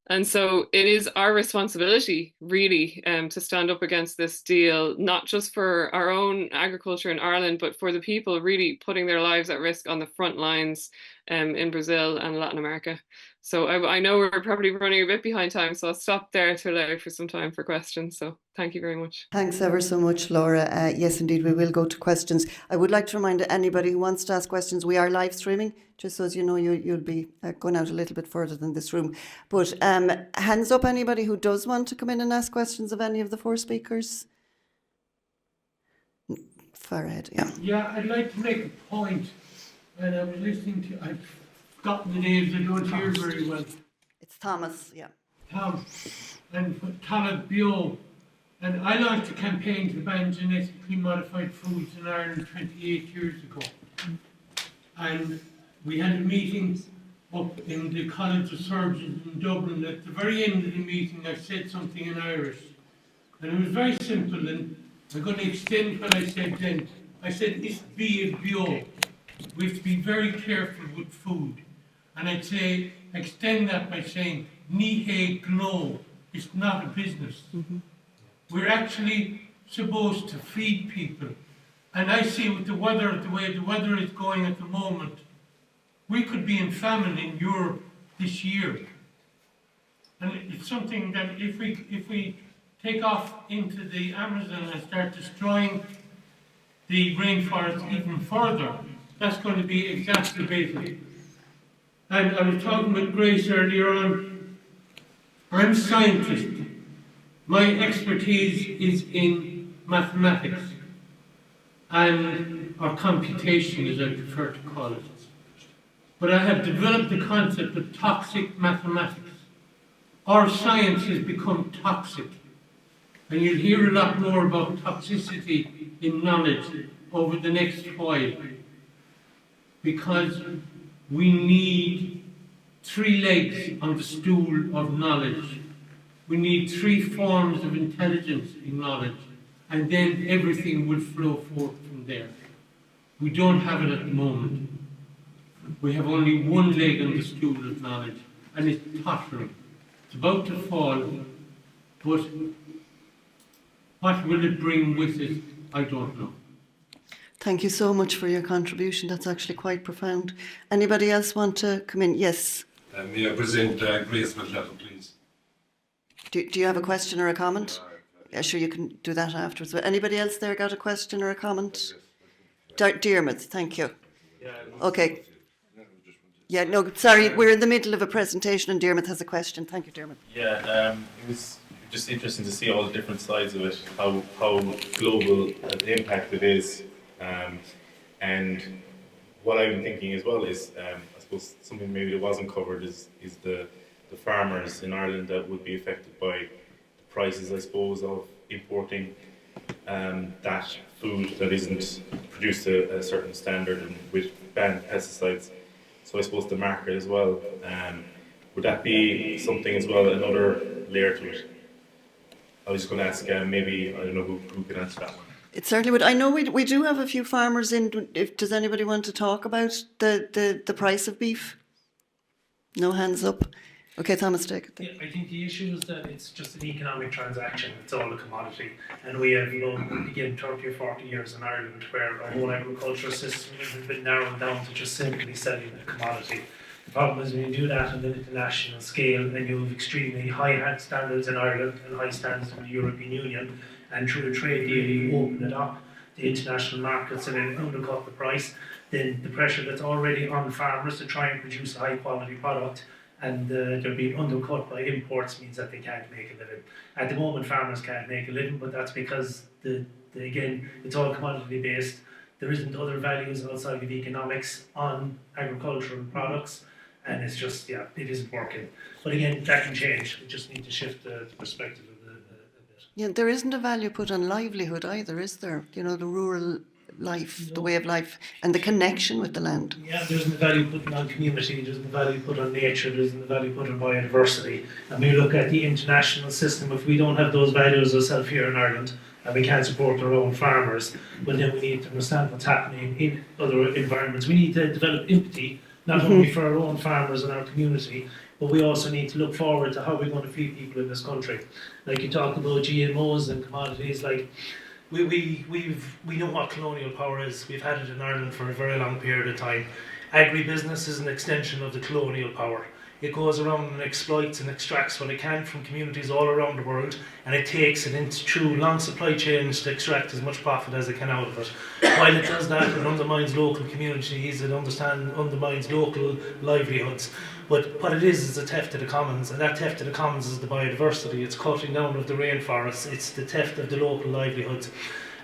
And so it is our responsibility, really, to stand up against this deal, not just for our own agriculture in Ireland, but for the people really putting their lives at risk on the front lines in Brazil and Latin America. So I know we're probably running a bit behind time, so I'll stop there to allow for some time for questions. So thank you very much. Thanks ever so much, Laura. Yes, indeed, we will go to questions. I would like to remind anybody who wants to ask questions, we are live streaming, just so as you know, you'll be going out a little bit further than this room. But hands up, anybody who does want to come in and ask questions of any of the 4 speakers. Far ahead, yeah. Yeah, I'd like to make a point, and I was listening to, I've forgotten the names, I don't hear very well. It's Thomas, yeah. Tom and Talib Bio. And I launched a campaign to ban genetically modified foods in Ireland 28 years ago. And we had a meeting up in the College of Surgeons in Dublin. At the very end of the meeting, I said something in Irish. And it was very simple, and I'm going to extend what I said then. I said, it's bio. We have to be very careful with food. And I'd say, extend that by saying, Nihe Glo, it's not a business. Mm-hmm. We're actually supposed to feed people. And I see with the weather, the way the weather is going at the moment, we could be in famine in Europe this year. And it's something that if we take off into the Amazon and start destroying the rainforest even further, that's going to be exacerbated. And I was talking with Grace earlier on. I'm a scientist. My expertise is in mathematics and or computation, as I prefer to call it. But I have developed the concept of toxic mathematics. Our science has become toxic. And you'll hear a lot more about toxicity in knowledge over the next while. Because we need 3 legs on the stool of knowledge. We need 3 forms of intelligence in knowledge. And then everything will flow forth from there. We don't have it at the moment. We have only 1 leg on the stool of knowledge, and it's tottering. It's about to fall, but what will it bring with it? I don't know. Thank you so much for your contribution. That's actually quite profound. Anybody else want to come in? Yes. May I present Grace McLaughlin, please? Do you have a question or a comment? Yeah, sure, you can do that afterwards. But anybody else there got a question or a comment? Diarmuid, thank you. Okay. Yeah, no, sorry, we're in the middle of a presentation and Diarmuid has a question. Thank you, Diarmuid. Yeah, it was just interesting to see all the different sides of it, how global the impact it is. And what I'm thinking as well is, I suppose something maybe that wasn't covered is the farmers in Ireland that would be affected by the prices, I suppose, of importing that food that isn't produced to a certain standard and with banned pesticides. So I suppose the market as well. Would that be something as well, another layer to it? I was just going to ask, maybe, I don't know who can answer that one. It certainly would. I know we do have a few farmers in. Does anybody want to talk about the price of beef? No hands up. Okay, Thomas, take it. Yeah, I think the issue is that it's just an economic transaction. It's all a commodity. And we have, again, 30 or 40 years in Ireland where our whole agricultural system has been narrowed down to just simply selling a commodity. The problem is when you do that on the international scale, then you have extremely high standards in Ireland and high standards in the European Union, and through a trade deal you open it up, the international markets, and then undercut the price, then the pressure that's already on farmers to try and produce a high quality product and they're being undercut by imports means that they can't make a living. At the moment farmers can't make a living, but that's because again it's all commodity based. There isn't other values outside of economics on agricultural products, and it's just, yeah, it isn't working. But again, that can change. We just need to shift the perspective a bit. Yeah, there isn't a value put on livelihood either, is there? You know, the rural life, the way of life, and the connection with the land. Yeah, there isn't a value put on community, there isn't a value put on nature, there isn't a value put on biodiversity. And we look at the international system, if we don't have those values ourselves here in Ireland, and we can't support our own farmers, well then we need to understand what's happening in other environments. We need to develop empathy, not only for our own farmers and our community, but we also need to look forward to how we're going to feed people in this country. Like you talk about GMOs and commodities, like we know what colonial power is. We've had it in Ireland for a very long period of time. Agribusiness is an extension of the colonial power. It goes around and exploits and extracts what it can from communities all around the world, and it takes it into through long supply chains to extract as much profit as it can out of it. While it does that, it undermines local communities, it undermines local livelihoods. But what it is a theft of the commons, and that theft of the commons is the biodiversity. It's cutting down of the rainforests, it's the theft of the local livelihoods.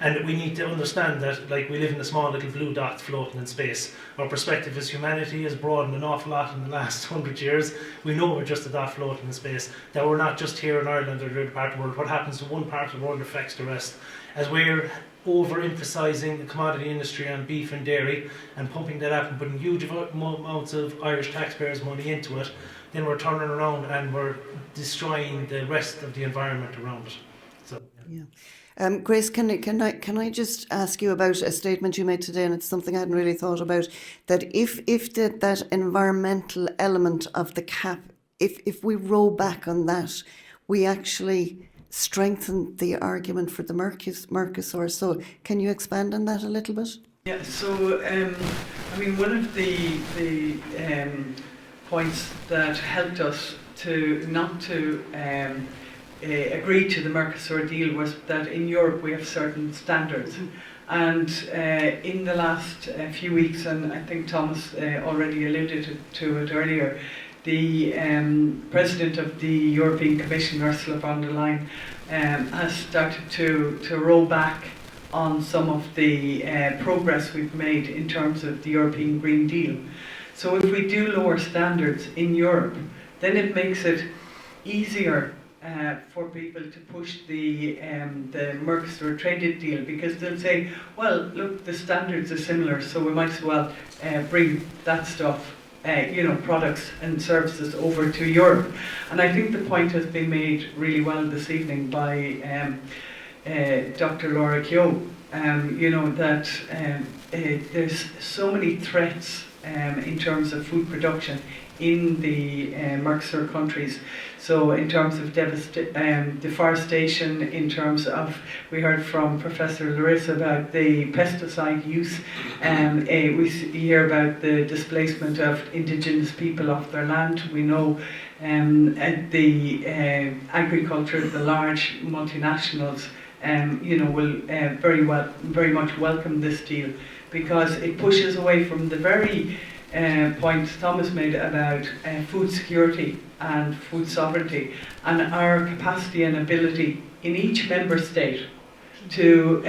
And we need to understand that, like, we live in a small little blue dot floating in space. Our perspective as humanity has broadened an awful lot in the last 100 years. We know we're just a dot floating in space, that we're not just here in Ireland or the other part of the world. What happens to one part of the world affects the rest. As we're over-emphasising the commodity industry on beef and dairy and pumping that up and putting huge amounts of Irish taxpayers' money into it, then we're turning around and we're destroying the rest of the environment around it. So, yeah. Grace, can I just ask you about a statement you made today, and it's something I hadn't really thought about, that if that environmental element of the CAP, if we roll back on that, we actually strengthen the argument for the Mercosur. So can you expand on that a little bit? Yeah, so I mean, one of the points that helped us to not to agree to the Mercosur deal was that in Europe we have certain standards. And in the last few weeks, and I think Thomas already alluded to it earlier, the President of the European Commission, Ursula von der Leyen, has started to roll back on some of the progress we've made in terms of the European Green Deal. So if we do lower standards in Europe, then it makes it easier for people to push the Mercosur traded deal, because they'll say, well, look, the standards are similar, so we might as well bring that stuff, products and services over to Europe. And I think the point has been made really well this evening by Dr. Laura Keogh, that there's so many threats in terms of food production in the Mercosur countries. So in terms of deforestation, in terms of, we heard from Professor Larissa about the pesticide use, we hear about the displacement of indigenous people off their land. We know the agriculture, the large multinationals, will very much welcome this deal, because it pushes away from the very point Thomas made about food security and food sovereignty, and our capacity and ability in each member state to,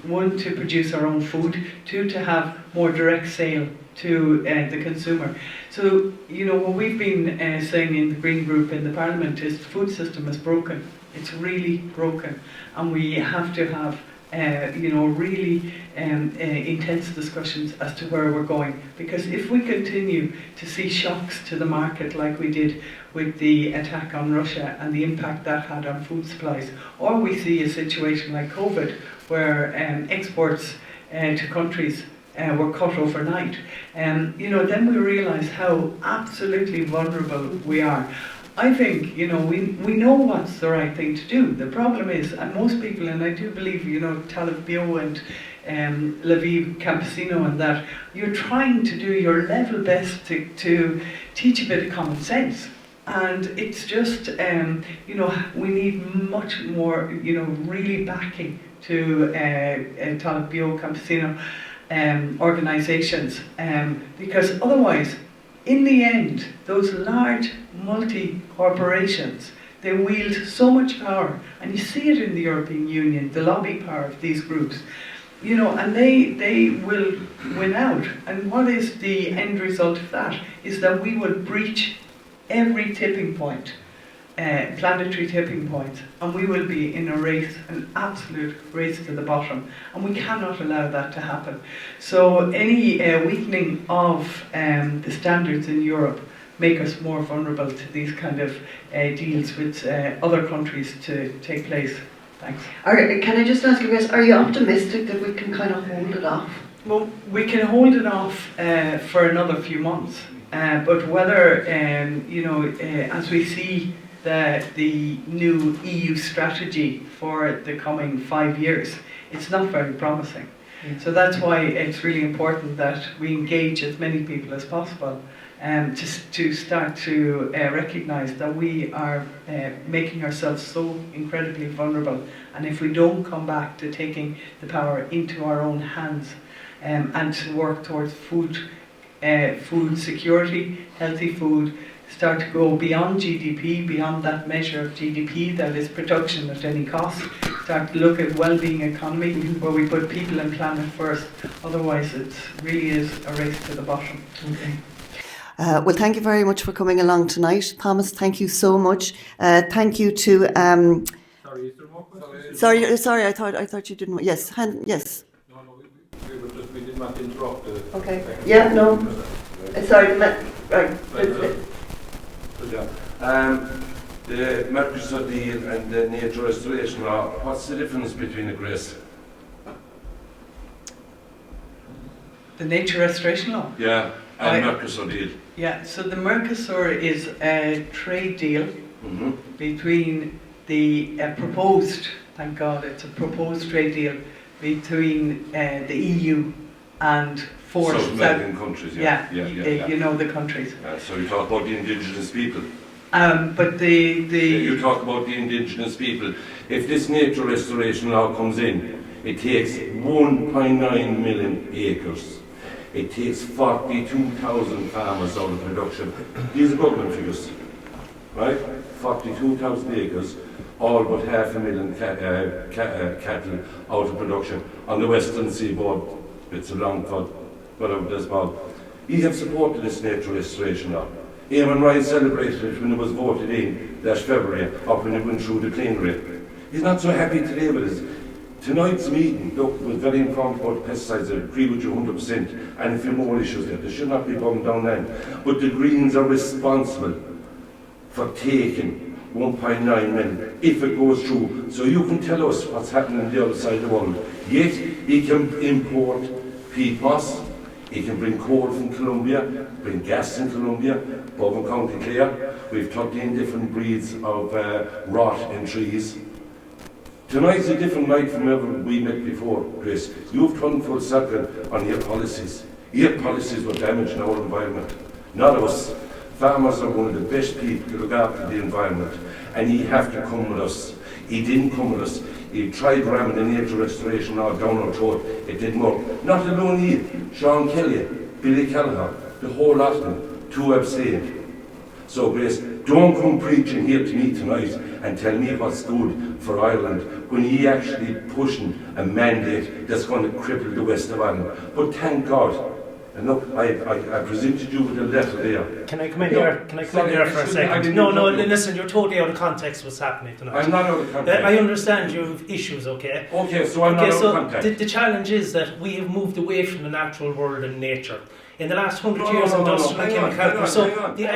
one, to produce our own food, two, to have more direct sale to the consumer. So, what we've been saying in the Green Group in the Parliament is the food system is broken. It's really broken, and we have to have really intense discussions as to where we're going. Because if we continue to see shocks to the market like we did with the attack on Russia and the impact that had on food supplies, or we see a situation like COVID where exports to countries were cut overnight, then we realise how absolutely vulnerable we are. I think, we know what's the right thing to do. The problem is, and most people, and I do believe, Talib Bio and Lviv Campesino and that, you're trying to do your level best to teach a bit of common sense. And it's just, we need much more, really backing to Talib Bio Campesino organisations, because otherwise, in the end, those large multi-corporations, they wield so much power, and you see it in the European Union, the lobby power of these groups, and they will win out. And what is the end result of that? Is that we will breach every tipping point, planetary tipping point, and we will be in a race, an absolute race to the bottom, and we cannot allow that to happen. So any weakening of the standards in Europe make us more vulnerable to these kind of deals with other countries to take place. Thanks. Can I just ask you guys, are you optimistic that we can kind of hold it off? Well, we can hold it off for another few months, but whether, as we see the new EU strategy for the coming 5 years, it's not very promising. So that's why it's really important that we engage as many people as possible to start to recognise that we are making ourselves so incredibly vulnerable, and if we don't come back to taking the power into our own hands and to work towards food security, healthy food, start to go beyond GDP, beyond that measure of GDP that is production at any cost, start to look at well-being economy where we put people and planet first. Otherwise, it really is a race to the bottom. Okay. Well, thank you very much for coming along tonight. Thomas, thank you so much. Thank you to... Sorry, is there more questions? Sorry, I thought you didn't... Yes, yes. No, we did not interrupt the... Okay. Yeah, no. Sorry, right. The Mercosur deal and the nature restoration law, what's the difference between the Grace? The nature restoration law? Yeah, and Mercosur deal. Yeah, so the Mercosur is a trade deal between the proposed, thank God, it's a proposed trade deal between the EU and four South American countries, yeah. You know the countries. So you talk about the indigenous people. But you talk about the indigenous people. If this nature restoration law comes in, it takes 1.9 million acres. It takes 42,000 farmers out of production. These are government figures, right? 42,000 acres, all but 500,000 cattle out of production on the western seaboard. It's a long cut, whatever it is about. He have supported this nature restoration law. Eamon Ryan celebrated it when it was voted in last February, or when it went through the plenary. He's not so happy today with this. Tonight's meeting, look, was very informed about pesticides. I agree with you 100%, and a few more issues there. They should not be bummed down then. But the Greens are responsible for taking 1.9 million if it goes through. So you can tell us what's happening on the other side of the world. Yet he can import peat moss, he can bring coal from Colombia, bring gas from Colombia, above in County Clare. We've 13 different breeds of rot in trees. Tonight's a different night from ever we met before, Chris. You've turned full circle on your policies. Your policies were damaging our environment, not us. Farmers are one of the best people to look after the environment, and you have to come with us. He didn't come with us. He tried ramming the nature restoration law down our throat. It didn't work. Not alone he, Sean Kelly, Billy Callaghan, the whole lot of them, 2 abstained. So Grace, don't come preaching here to me tonight and tell me what's good for Ireland when he actually pushing a mandate that's going to cripple the west of Ireland. But thank God. And look, I presented you with a letter there. Can I come in there? Can I come in there for a second? No, listen, you're totally out of context what's happening tonight. I'm not out of context. I understand you have issues, okay? Okay, so I'm not out of context. The challenge is that we have moved away from the natural world and nature. In the last 100 years, industrial and chemical. So the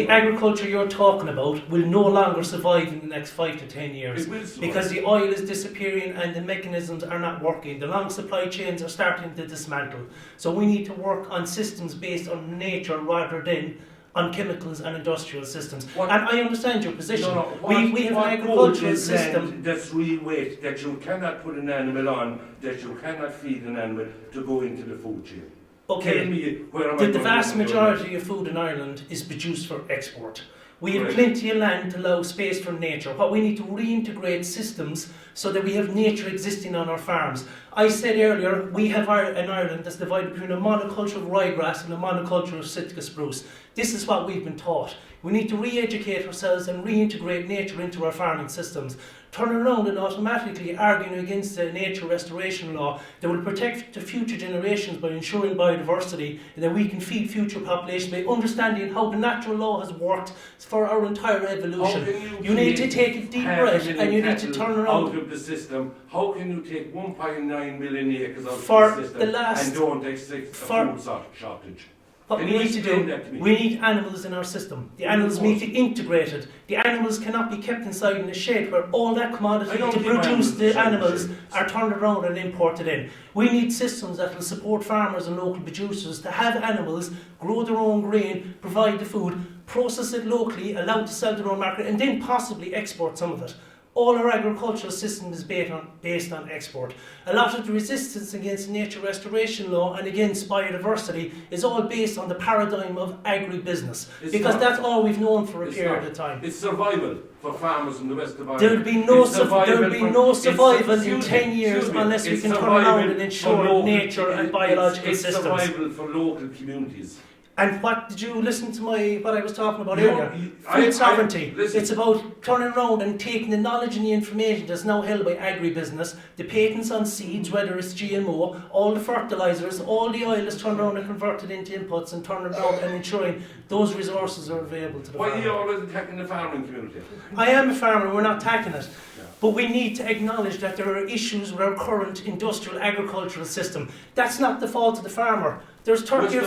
agriculture you're talking about will no longer survive in the next 5 to 10 years because the oil is disappearing and the mechanisms are not working. The long supply chains are starting to dismantle. So we need to work on systems based on nature rather than on chemicals and industrial systems. And I understand your position. We have an agricultural system that's real weight that you cannot put an animal on, that you cannot feed an animal to go into the food chain. Okay, the vast majority of food in Ireland is produced for export. We have plenty of land to allow space for nature. What we need to reintegrate systems so that we have nature existing on our farms. I said earlier, we have an Ireland that's divided between a monoculture of ryegrass and a monoculture of Sitka spruce. This is what we've been taught. We need to re-educate ourselves and reintegrate nature into our farming systems. Turn around and automatically arguing against the nature restoration law that will protect the future generations by ensuring biodiversity and that we can feed future populations by understanding how the natural law has worked for our entire evolution. You need to take a deep breath and you need to turn around. Out of the system, how can you take 1.9 million acres out of the system and don't expect a food shortage? What we need to do, we need animals in our system. The animals need to be integrated. The animals cannot be kept inside in a shed where all that commodity to produce the animals are turned around and imported in. We need systems that will support farmers and local producers to have animals grow their own grain, provide the food, process it locally, allow it to sell to their own market, and then possibly export some of it. All our agricultural system is based on export. A lot of the resistance against nature restoration law and against biodiversity is all based on the paradigm of agribusiness. Because that's all we've known for a period of time. It's survival for farmers in the west of Ireland. There will be no survival in 10 years unless we can turn around and ensure nature and biological systems. It's survival for local communities. And what did you listen to what I was talking about earlier? Food sovereignty. It's about turning around and taking the knowledge and the information that's now held by agribusiness, the patents on seeds, whether it's GMO, all the fertilizers, all the oil is turned around and converted into inputs and turned around and ensuring those resources are available to the farmer. Why are you always attacking the farming community? I am a farmer, we're not attacking it. But we need to acknowledge that there are issues with our current industrial agricultural system. That's not the fault of the farmer. There is 30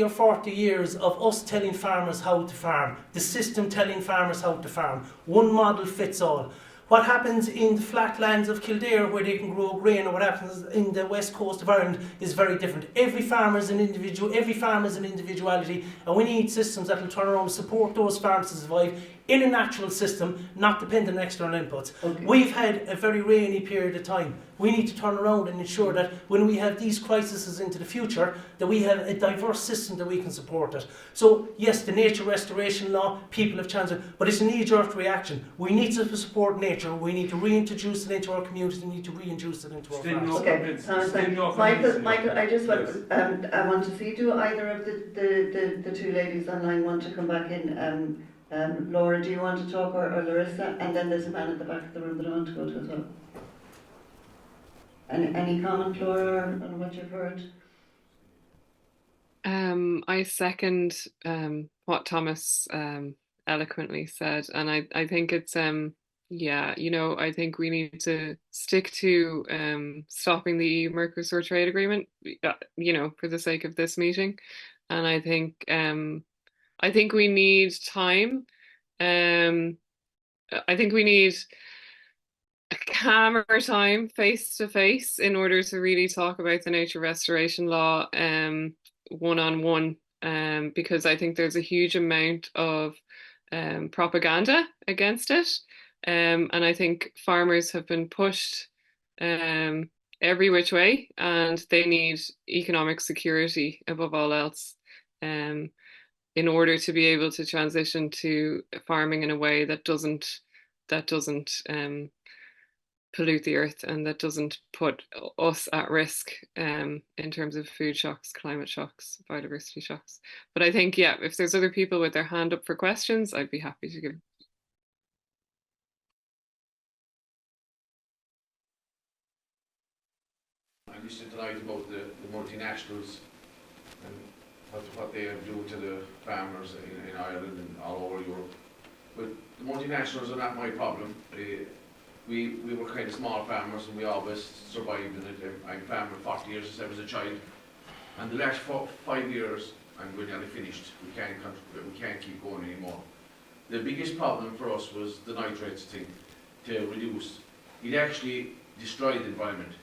or 40 years of us telling farmers how to farm, the system telling farmers how to farm. One model fits all. What happens in the flatlands of Kildare where they can grow grain, or what happens in the west coast of Ireland is very different. Every farmer is an individuality, and we need systems that will turn around and support those farms to survive in a natural system, not dependent on external inputs. Okay. We've had a very rainy period of time. We need to turn around and ensure that when we have these crises into the future, that we have a diverse system that we can support it. So yes, the nature restoration law, people have challenged it, but it's a knee-jerk reaction. We need to support nature. We need to reintroduce it into our communities. We need to reintroduce it into our farms. Okay, Michael, I just want, I want to see, do either of the two ladies online want to come back in? Laura, do you want to talk, or Larissa? And then there's a man at the back of the room that I want to go to as well. Any comment, Laura, on what you've heard? I second what Thomas eloquently said, and I think it's yeah, you know, I think we need to stick to stopping the EU-Mercosur trade agreement, you know, for the sake of this meeting, and I think we need time. I think we need a calmer time face to face in order to really talk about the nature restoration law one-on-one, because I think there's a huge amount of propaganda against it, and I think farmers have been pushed every which way, and they need economic security above all else, in order to be able to transition to farming in a way that doesn't pollute the earth, and that doesn't put us at risk in terms of food shocks, climate shocks, biodiversity shocks. But I think, yeah, if there's other people with their hand up for questions, I'd be happy to give. I listened tonight about the multinationals and what they do to the farmers in Ireland and all over Europe. But the multinationals are not my problem. We were kind of small farmers, and we always survived in it. I'm a farmer 40 years since I was a child, and the last 5 years we're nearly finished. We can't keep going anymore. The biggest problem for us was the nitrates thing to reduce. It actually destroyed the environment.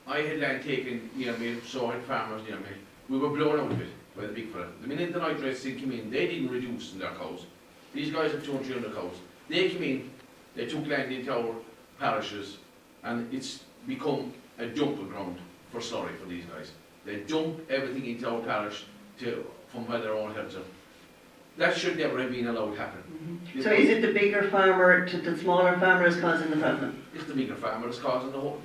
I had land taken near me, so had farmers near me. We were blown out of it by the big fella. The minute the nitrates thing came in, they didn't reduce in their cows. These guys have 200 cows. They came in, they took land into our parishes, and it's become a dumping ground for slurry for these guys. They dump everything into our parish from where their own heads are. That should never have been allowed to happen. Mm-hmm. So is it the bigger farmer to the smaller farmer is causing the problem? It's the bigger farmer that's causing the whole...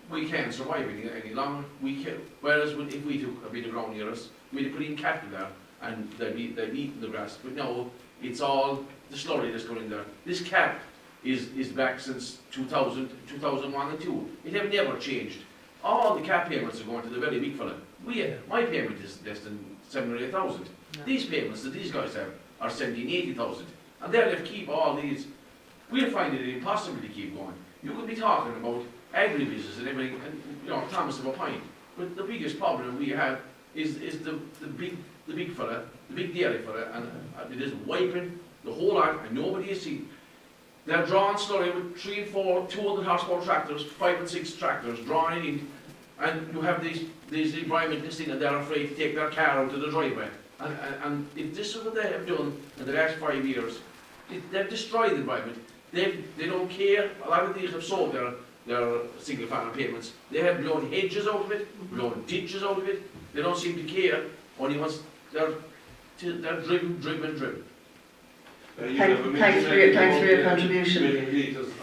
we can't survive any longer. Whereas if we took a bit of ground near us, we'd put in cattle there, and they'd eaten the grass. But no, it's all the slurry that's going in there. This cap is back since 2000, 2001 and 2. It have never changed. All the cap payments are going to the very big fella. My payment is less than 7,000 or 8,000. Yeah. These payments that these guys have are 70,000, 80,000. And they'll have to keep all these. We're finding it impossible to keep going. You could be talking about agribusiness and everything, and you know, Thomas of a pint. But the biggest problem we have is the big fella, the big dairy fella, and it is wiping the whole lot, and nobody is seeing. They're drawing slurry with 3 and 4, 200 horsepower tractors, 5 and 6 tractors drawing in, and you have these environmentalists thing, and they're afraid to take their car out to the driveway. And if this is what they have done in the last 5 years, they've destroyed the environment. They don't care. A lot of these have sold their single family payments. They have blown hedges out of it, blown ditches out of it. They don't seem to care. Only once they're driven. Thanks for your contribution.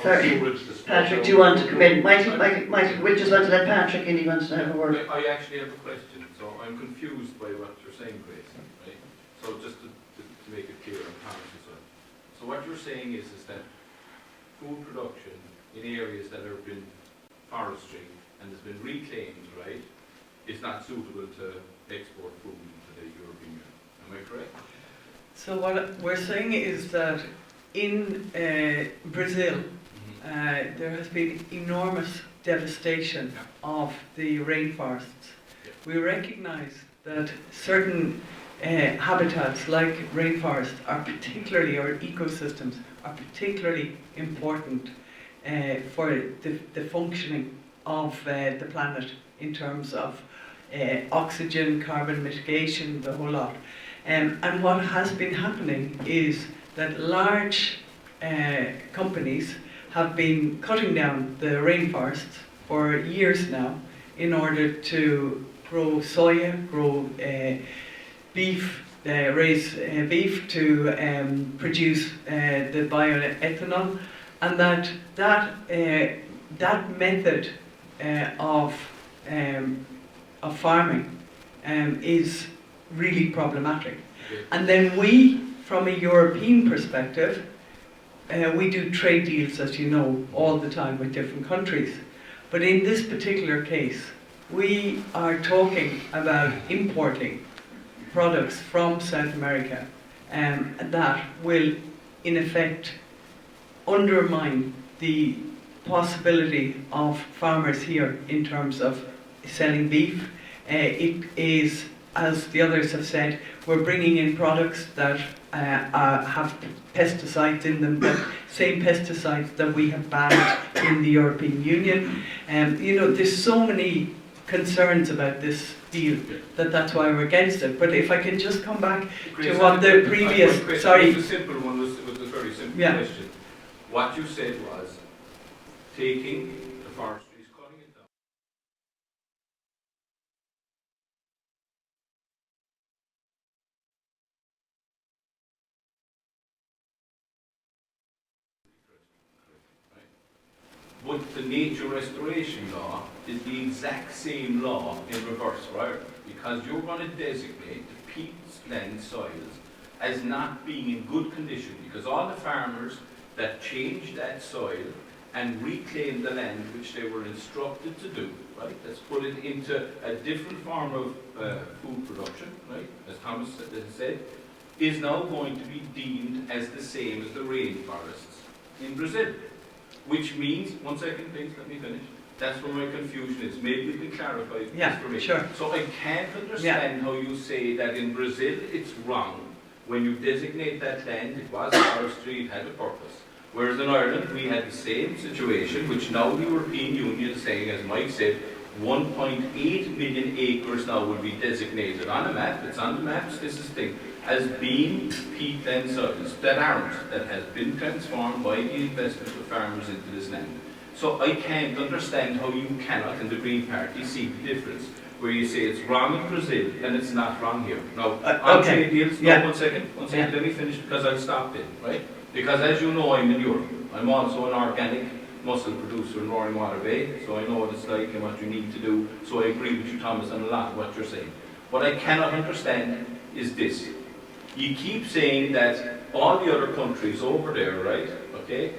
Sorry, Patrick, do you want to come in? Michael, we just want to let Patrick in. He wants to have a word. I actually have a question. So I'm confused by what you're saying, Grace. Right? So just to make it clear, I'm Thomas as well. So what you're saying is that food production in areas that have been forestry and has been reclaimed, right, is not suitable to export food into the European Union. Am I correct? So what we're saying is that in Brazil, there has been enormous devastation of the rainforests. We recognise that certain habitats like rainforests are particularly, or ecosystems, are particularly important for the functioning of the planet in terms of oxygen, carbon mitigation, the whole lot. And what has been happening is that large companies have been cutting down the rainforests for years now in order to grow soya, grow beef, raise beef to produce the bioethanol, and that method of farming is really problematic. And then we, from a European perspective, we do trade deals, as you know, all the time with different countries. But in this particular case, we are talking about importing products from South America that will, in effect, undermine the possibility of farmers here in terms of selling beef. It is, as the others have said, we're bringing in products that have pesticides in them, the same pesticides that we have banned in the European Union. You know, there's so many concerns about this deal that's why we're against it. But if I can just come back to what the previous, sorry. The simple one was a very simple question. What you said was taking the forestry, cutting it down. But the nature restoration law is the exact same law in reverse for Ireland, because you're going to designate the peatland soils as not being in good condition, because all the farmers that changed that soil and reclaimed the land which they were instructed to do, right? Let's put it into a different form of food production, right? As Thomas has said, is now going to be deemed as the same as the rainforests in Brazil. Which means, one second please, let me finish. That's where my confusion is. Maybe we can clarify this for me. Sure. So I can't understand how you say that in Brazil it's wrong. When you designate that land, it was forestry, it had a purpose. Whereas in Ireland, we had the same situation, which now the European Union is saying, as Mike said, 1.8 million acres now will be designated on a map, it's on the maps, this is the thing, as being peatland soils that aren't, that has been transformed by the investment of farmers into this land. So I can't understand how you cannot, in the Green Party, see the difference, where you say it's wrong in Brazil and it's not wrong here. Now, on trade deals, one second, let me finish because I'll stop then, right? Because as you know, I'm in Europe. I'm also an organic mussel producer in Roaring Water Bay, so I know what it's like and what you need to do. So I agree with you, Thomas, on a lot of what you're saying. What I cannot understand is this. You keep saying that all the other countries over there, right, okay,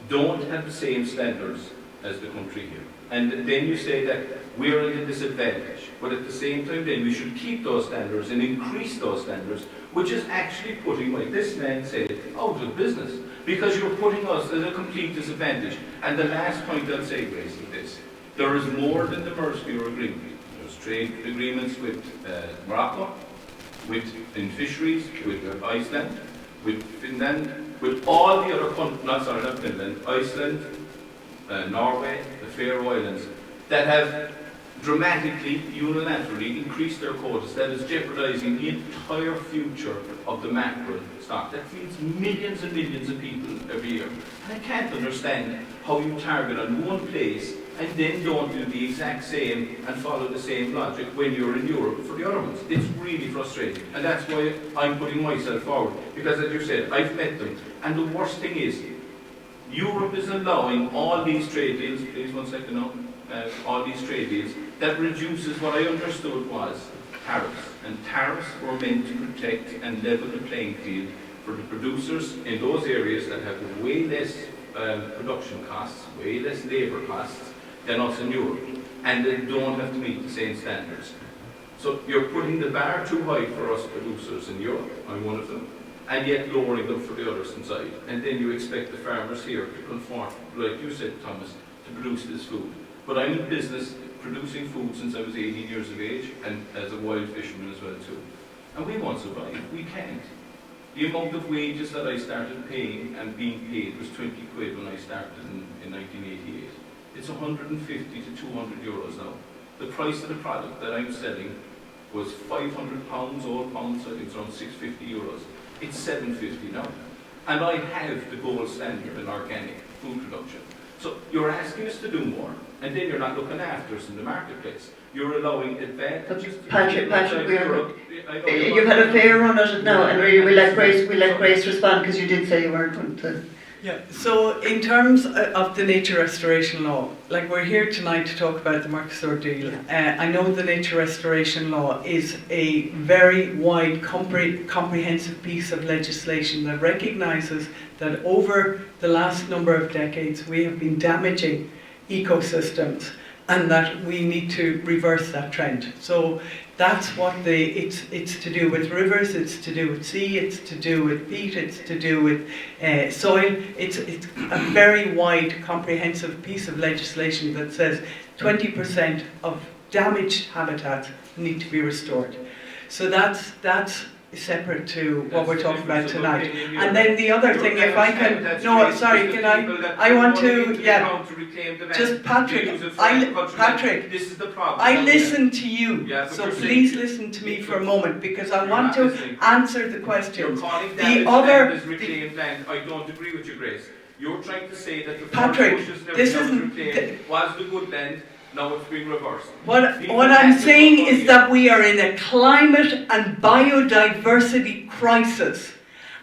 don't have the same standards as the country here. And then you say that we're at a disadvantage. But at the same time, then we should keep those standards and increase those standards, which is actually putting, like this man said, out of business. Because you're putting us at a complete disadvantage. And the last point I'll say, Grace, is this. There is more than the Mercosur agreement. There's trade agreements with Morocco, in fisheries, with Iceland, with Finland, with all the other countries, not Finland, Iceland, Norway, the Faroe Islands, that have dramatically, unilaterally increased their quotas. That is jeopardizing the entire future of the mackerel stock. That feeds millions and millions of people every year. And I can't understand how you target on one place and then don't do the exact same and follow the same logic when you're in Europe for the other ones. It's really frustrating. And that's why I'm putting myself forward. Because as you said, I've met them. And the worst thing is, Europe is allowing all these trade deals, please 1 second now, all these trade deals, that reduces what I understood was tariffs. And tariffs were meant to protect and level the playing field for the producers in those areas that have way less production costs, way less labour costs than us in Europe. And they don't have to meet the same standards. So you're putting the bar too high for us producers in Europe, I'm one of them, and yet lowering them for the others inside. And then you expect the farmers here to conform, like you said, Thomas, to produce this food. But I'm in business producing food since I was 18 years of age, and as a wild fisherman as well too. And we won't survive, we can't. The amount of wages that I started paying and being paid was 20 quid when I started in 1988. It's 150 to 200 euros now. The price of the product that I'm selling was £500, all pounds, I think it's around 650 euros. It's 750 now. and I have the gold standard in organic food production. So you're asking us to do more, and then you're not looking after us in the marketplace. You're allowing advantages. Patrick, you've had a fair run at it now, and we'll let Grace respond, because you did say you weren't going to. Yeah, so in terms of the nature restoration law, like we're here tonight to talk about the Mercosur deal. I know the nature restoration law is a very wide, comprehensive piece of legislation that recognises that over the last number of decades we have been damaging ecosystems, and that we need to reverse that trend. So that's what it's to do with rivers, it's to do with sea, it's to do with peat, it's to do with soil. It's a very wide, comprehensive piece of legislation that says 20% of damaged habitats need to be restored. So that's separate to what we're talking about tonight. And then the other thing, if I can, no, sorry, can I want to, yeah, just Patrick, this is the problem. I listen to you, so please listen to me for a moment, because I want to answer the questions. The other, I don't agree with you, Grace. You're trying to say that the Patrick, this isn't, was the good land. Now it's being reversed. What I'm saying is that we are in a climate and biodiversity crisis,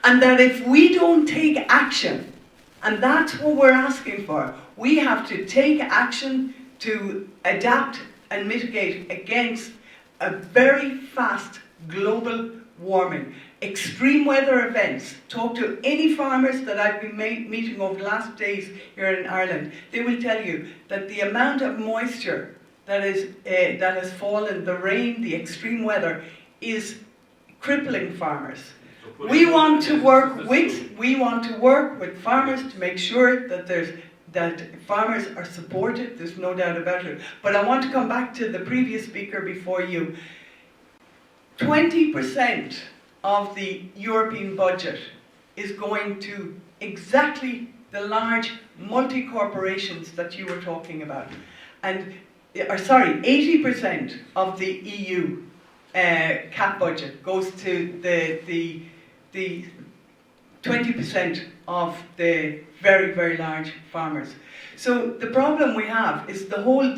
and that if we don't take action, and that's what we're asking for, we have to take action to adapt and mitigate against a very fast global warming. Extreme weather events. Talk to any farmers that I've been meeting over the last days here in Ireland. They will tell you that the amount of moisture that has fallen, the rain, the extreme weather, is crippling farmers. We want to work with farmers to make sure that farmers are supported. There's no doubt about it. But I want to come back to the previous speaker before you. 20% of the European budget is going to exactly the large multi-corporations that you were talking about. And, 80% of the EU CAP budget goes to the 20% of the very, very large farmers. So the problem we have is the whole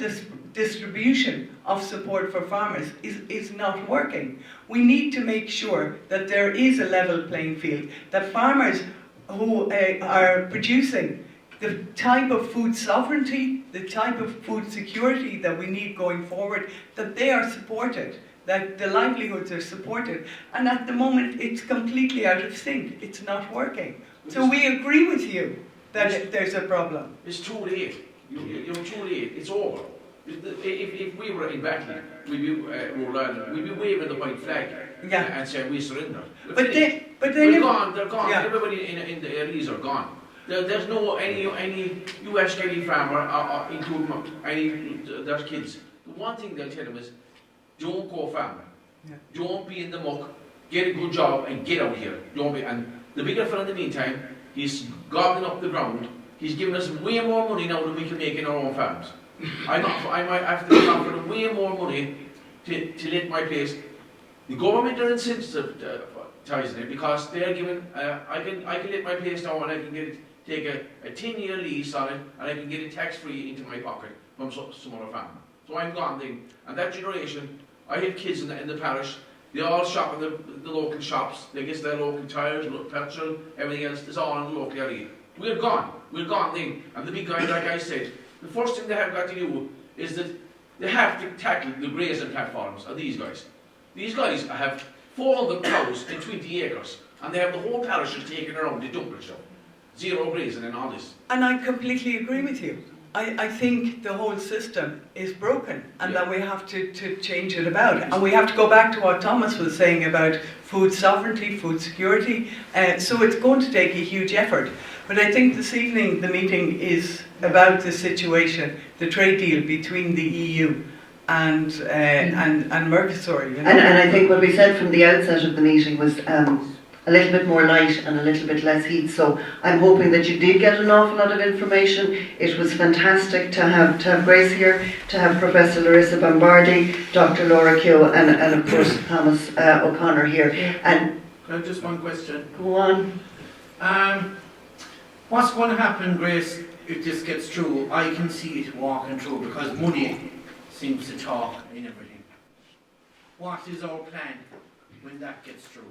distribution of support for farmers is not working. We need to make sure that there is a level playing field, that farmers who are producing the type of food sovereignty, the type of food security that we need going forward, that they are supported, that the livelihoods are supported. And at the moment, it's completely out of sync. It's not working. So we agree with you that there's a problem. It's too late. You're too late. It's over. If we were in battle, we'd be we'd be waving the white flag and saying we surrender. But then they're gone. They're gone. Yeah. Everybody in the areas are gone. There's no any US any farmer, including their kids. The one thing they'll tell them is, don't go farming. Yeah. Don't be in the muck. Get a good job and get out here. Don't be. And the bigger fella in the meantime, he's gobbling up the ground. He's giving us way more money now than we can make in our own farms. I might have to offer them way more money to let my place. The government are incentivizing it because they're giving. I can let my place down and I can take a 10-year lease on it and I can get it tax-free into my pocket from some other farmer. So I'm gone then. And that generation, I have kids in the parish. They all shop in the local shops. They get their local tyres, petrol, everything else. It's all in the local area. We're gone. We're gone then. And the big guys, like I said, the first thing they have got to do is that they have to tackle the grazing platforms of these guys. These guys have 400 cows in 20 acres, and they have the whole parish taken around the dumper show. Zero grazing and all this. And I completely agree with you. I think the whole system is broken and that we have to change it about. And we have to go back to what Thomas was saying about food sovereignty, food security. So it's going to take a huge effort. But I think this evening the meeting is about the situation, the trade deal between the EU and Mercosur. You know? And I think what we said from the outset of the meeting was a little bit more light and a little bit less heat. So I'm hoping that you did get an awful lot of information. It was fantastic to have Grace here, to have Professor Larissa Bombardi, Dr. Laura Keogh, and of course Thomas O'Connor here. And just one question. Go on. What's going to happen, Grace, if this gets through? I can see it walking through because money seems to talk in everything. What is our plan when that gets through?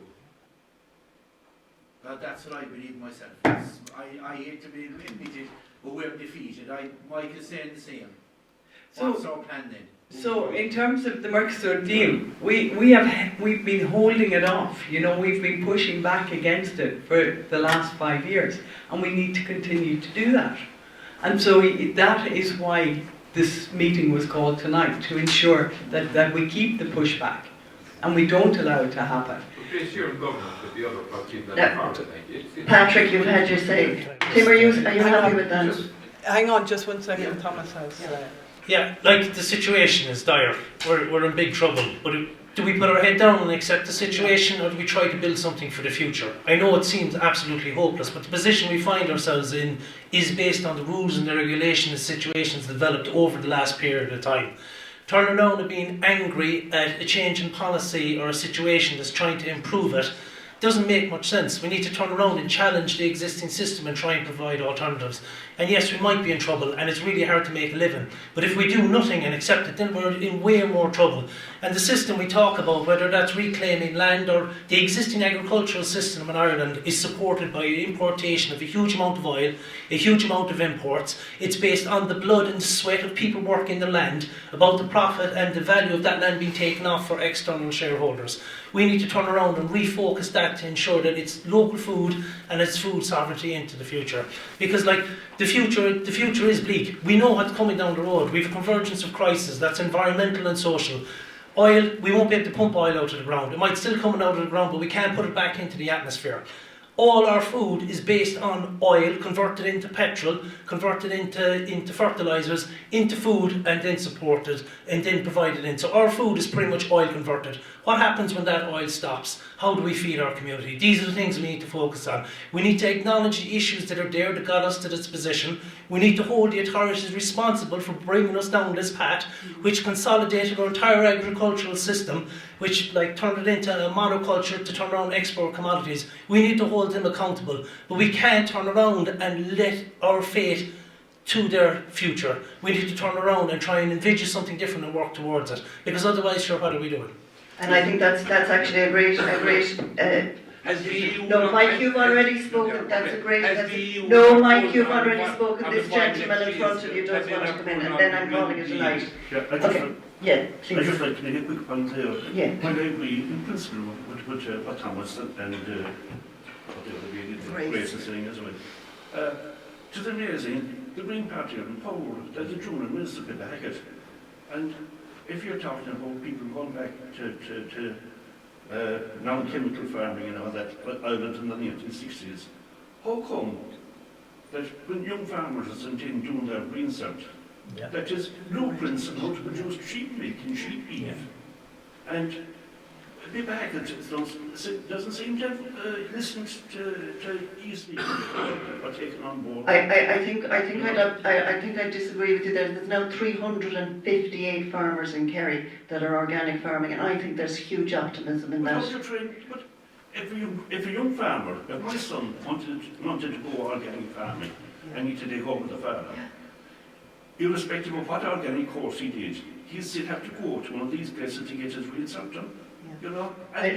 Well, that's what I believe myself. I hate to be admitted, but we're defeated. Mike is saying the same. What's our plan then? So in terms of the Mercosur deal, we've been holding it off. You know, we've been pushing back against it for the last 5 years, and we need to continue to do that. And so that is why this meeting was called tonight, to ensure that we keep the pushback and we don't allow it to happen. Chris, you're in government with the other party that part, Patrick, you've had your say. Tim, are you happy with that? Hang on just one second, Thomas has... Yeah, like the situation is dire. We're in big trouble. But do we put our head down and accept the situation, or do we try to build something for the future? I know it seems absolutely hopeless, but the position we find ourselves in is based on the rules and the regulations and situations developed over the last period of time. Turning around and being angry at a change in policy or a situation that's trying to improve it doesn't make much sense. We need to turn around and challenge the existing system and try and provide alternatives. And yes, we might be in trouble, and it's really hard to make a living. But if we do nothing and accept it, then we're in way more trouble. And the system we talk about, whether that's reclaiming land or the existing agricultural system in Ireland, is supported by importation of a huge amount of oil, a huge amount of imports. It's based on the blood and sweat of people working the land, about the profit and the value of that land being taken off for external shareholders. We need to turn around and refocus that to ensure that it's local food and it's food sovereignty into the future. Because like the future is bleak. We know what's coming down the road. We have a convergence of crises that's environmental and social. Oil, we won't be able to pump oil out of the ground. It might still come out of the ground, but we can't put it back into the atmosphere. All our food is based on oil, converted into petrol, converted into fertilisers, into food, and then supported, and then provided in. So our food is pretty much oil converted. What happens when that oil stops? How do we feed our community? These are the things we need to focus on. We need to acknowledge the issues that are there that got us to this position. We need to hold the authorities responsible for bringing us down this path, which consolidated our entire agricultural system, which turned it into a monoculture to turn around export commodities. We need to hold them accountable, but we can't turn around and let our fate to their future. We need to turn around and try and envisage something different and work towards it, because otherwise, sure, what are we doing? And I think that's actually a great no, Mike, you've already spoken. That's a great. No, Mike, you've already spoken. This gentleman in front of you does want to come in, and then I'm calling it tonight. Okay. Yeah, please. I'd just like to make a quick point there. Yeah. While I agree in principle with what Thomas and what the other Grace is saying as well. It's amazing, the Green Party are in power, that the June Minister could back it. And if you're talking about people going back to non-chemical farming and all that, Ireland in the 1960s, how come that when young farmers are sent in doing their green cert, that is blueprints on how to produce cheap milk and cheap beef, and be back, it doesn't seem to have listened to easily or taken on board. I think I disagree with you there. There's now 358 farmers in Kerry that are organic farming, and I think there's huge optimism in that. But if a young farmer, if my son wanted to go organic farming, and need to take over the farm, irrespective of what organic course he did, he'd still have to go to one of these places to get his real cert. You know, I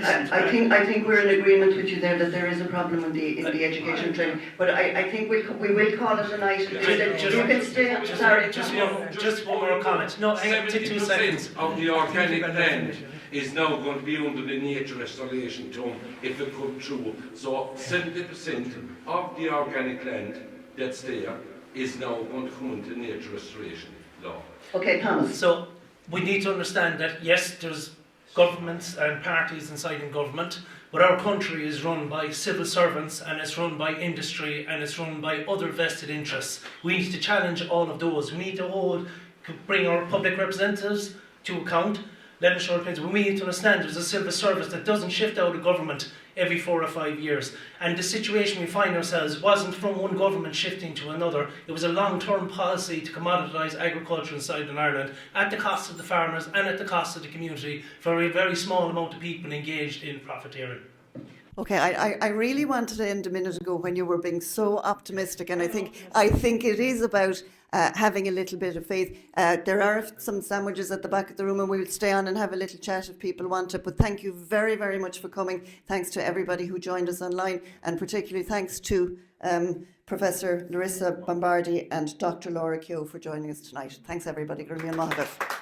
think we're in agreement with you there that there is a problem in the education training, but I think we will call it a night. You can stay. Sorry, just one more comment. No, hang on, 2 seconds. Of the organic land is now going to be under the nature restoration term if it comes through. So 70% of the organic land that's there is now going to come into nature restoration law. Okay, Thomas. So we need to understand that yes, there's governments and parties inside in government, but our country is run by civil servants, and it's run by industry, and it's run by other vested interests. We need to challenge all of those. We need to bring our public representatives to account, let them show opinions. But we need to understand there's a civil service that doesn't shift out of government every 4 or 5 years. And the situation we find ourselves wasn't from one government shifting to another. It was a long-term policy to commoditise agriculture inside in Ireland at the cost of the farmers and at the cost of the community for a very small amount of people engaged in profiteering. Okay, I really wanted to end a minute ago when you were being so optimistic, and I think it is about having a little bit of faith. There are some sandwiches at the back of the room, and we will stay on and have a little chat if people want it. But thank you very, very much for coming. Thanks to everybody who joined us online, and particularly thanks to Professor Larissa Bombardi and Dr. Laura Keogh for joining us tonight. Thanks everybody. Gurmia Mahagaf.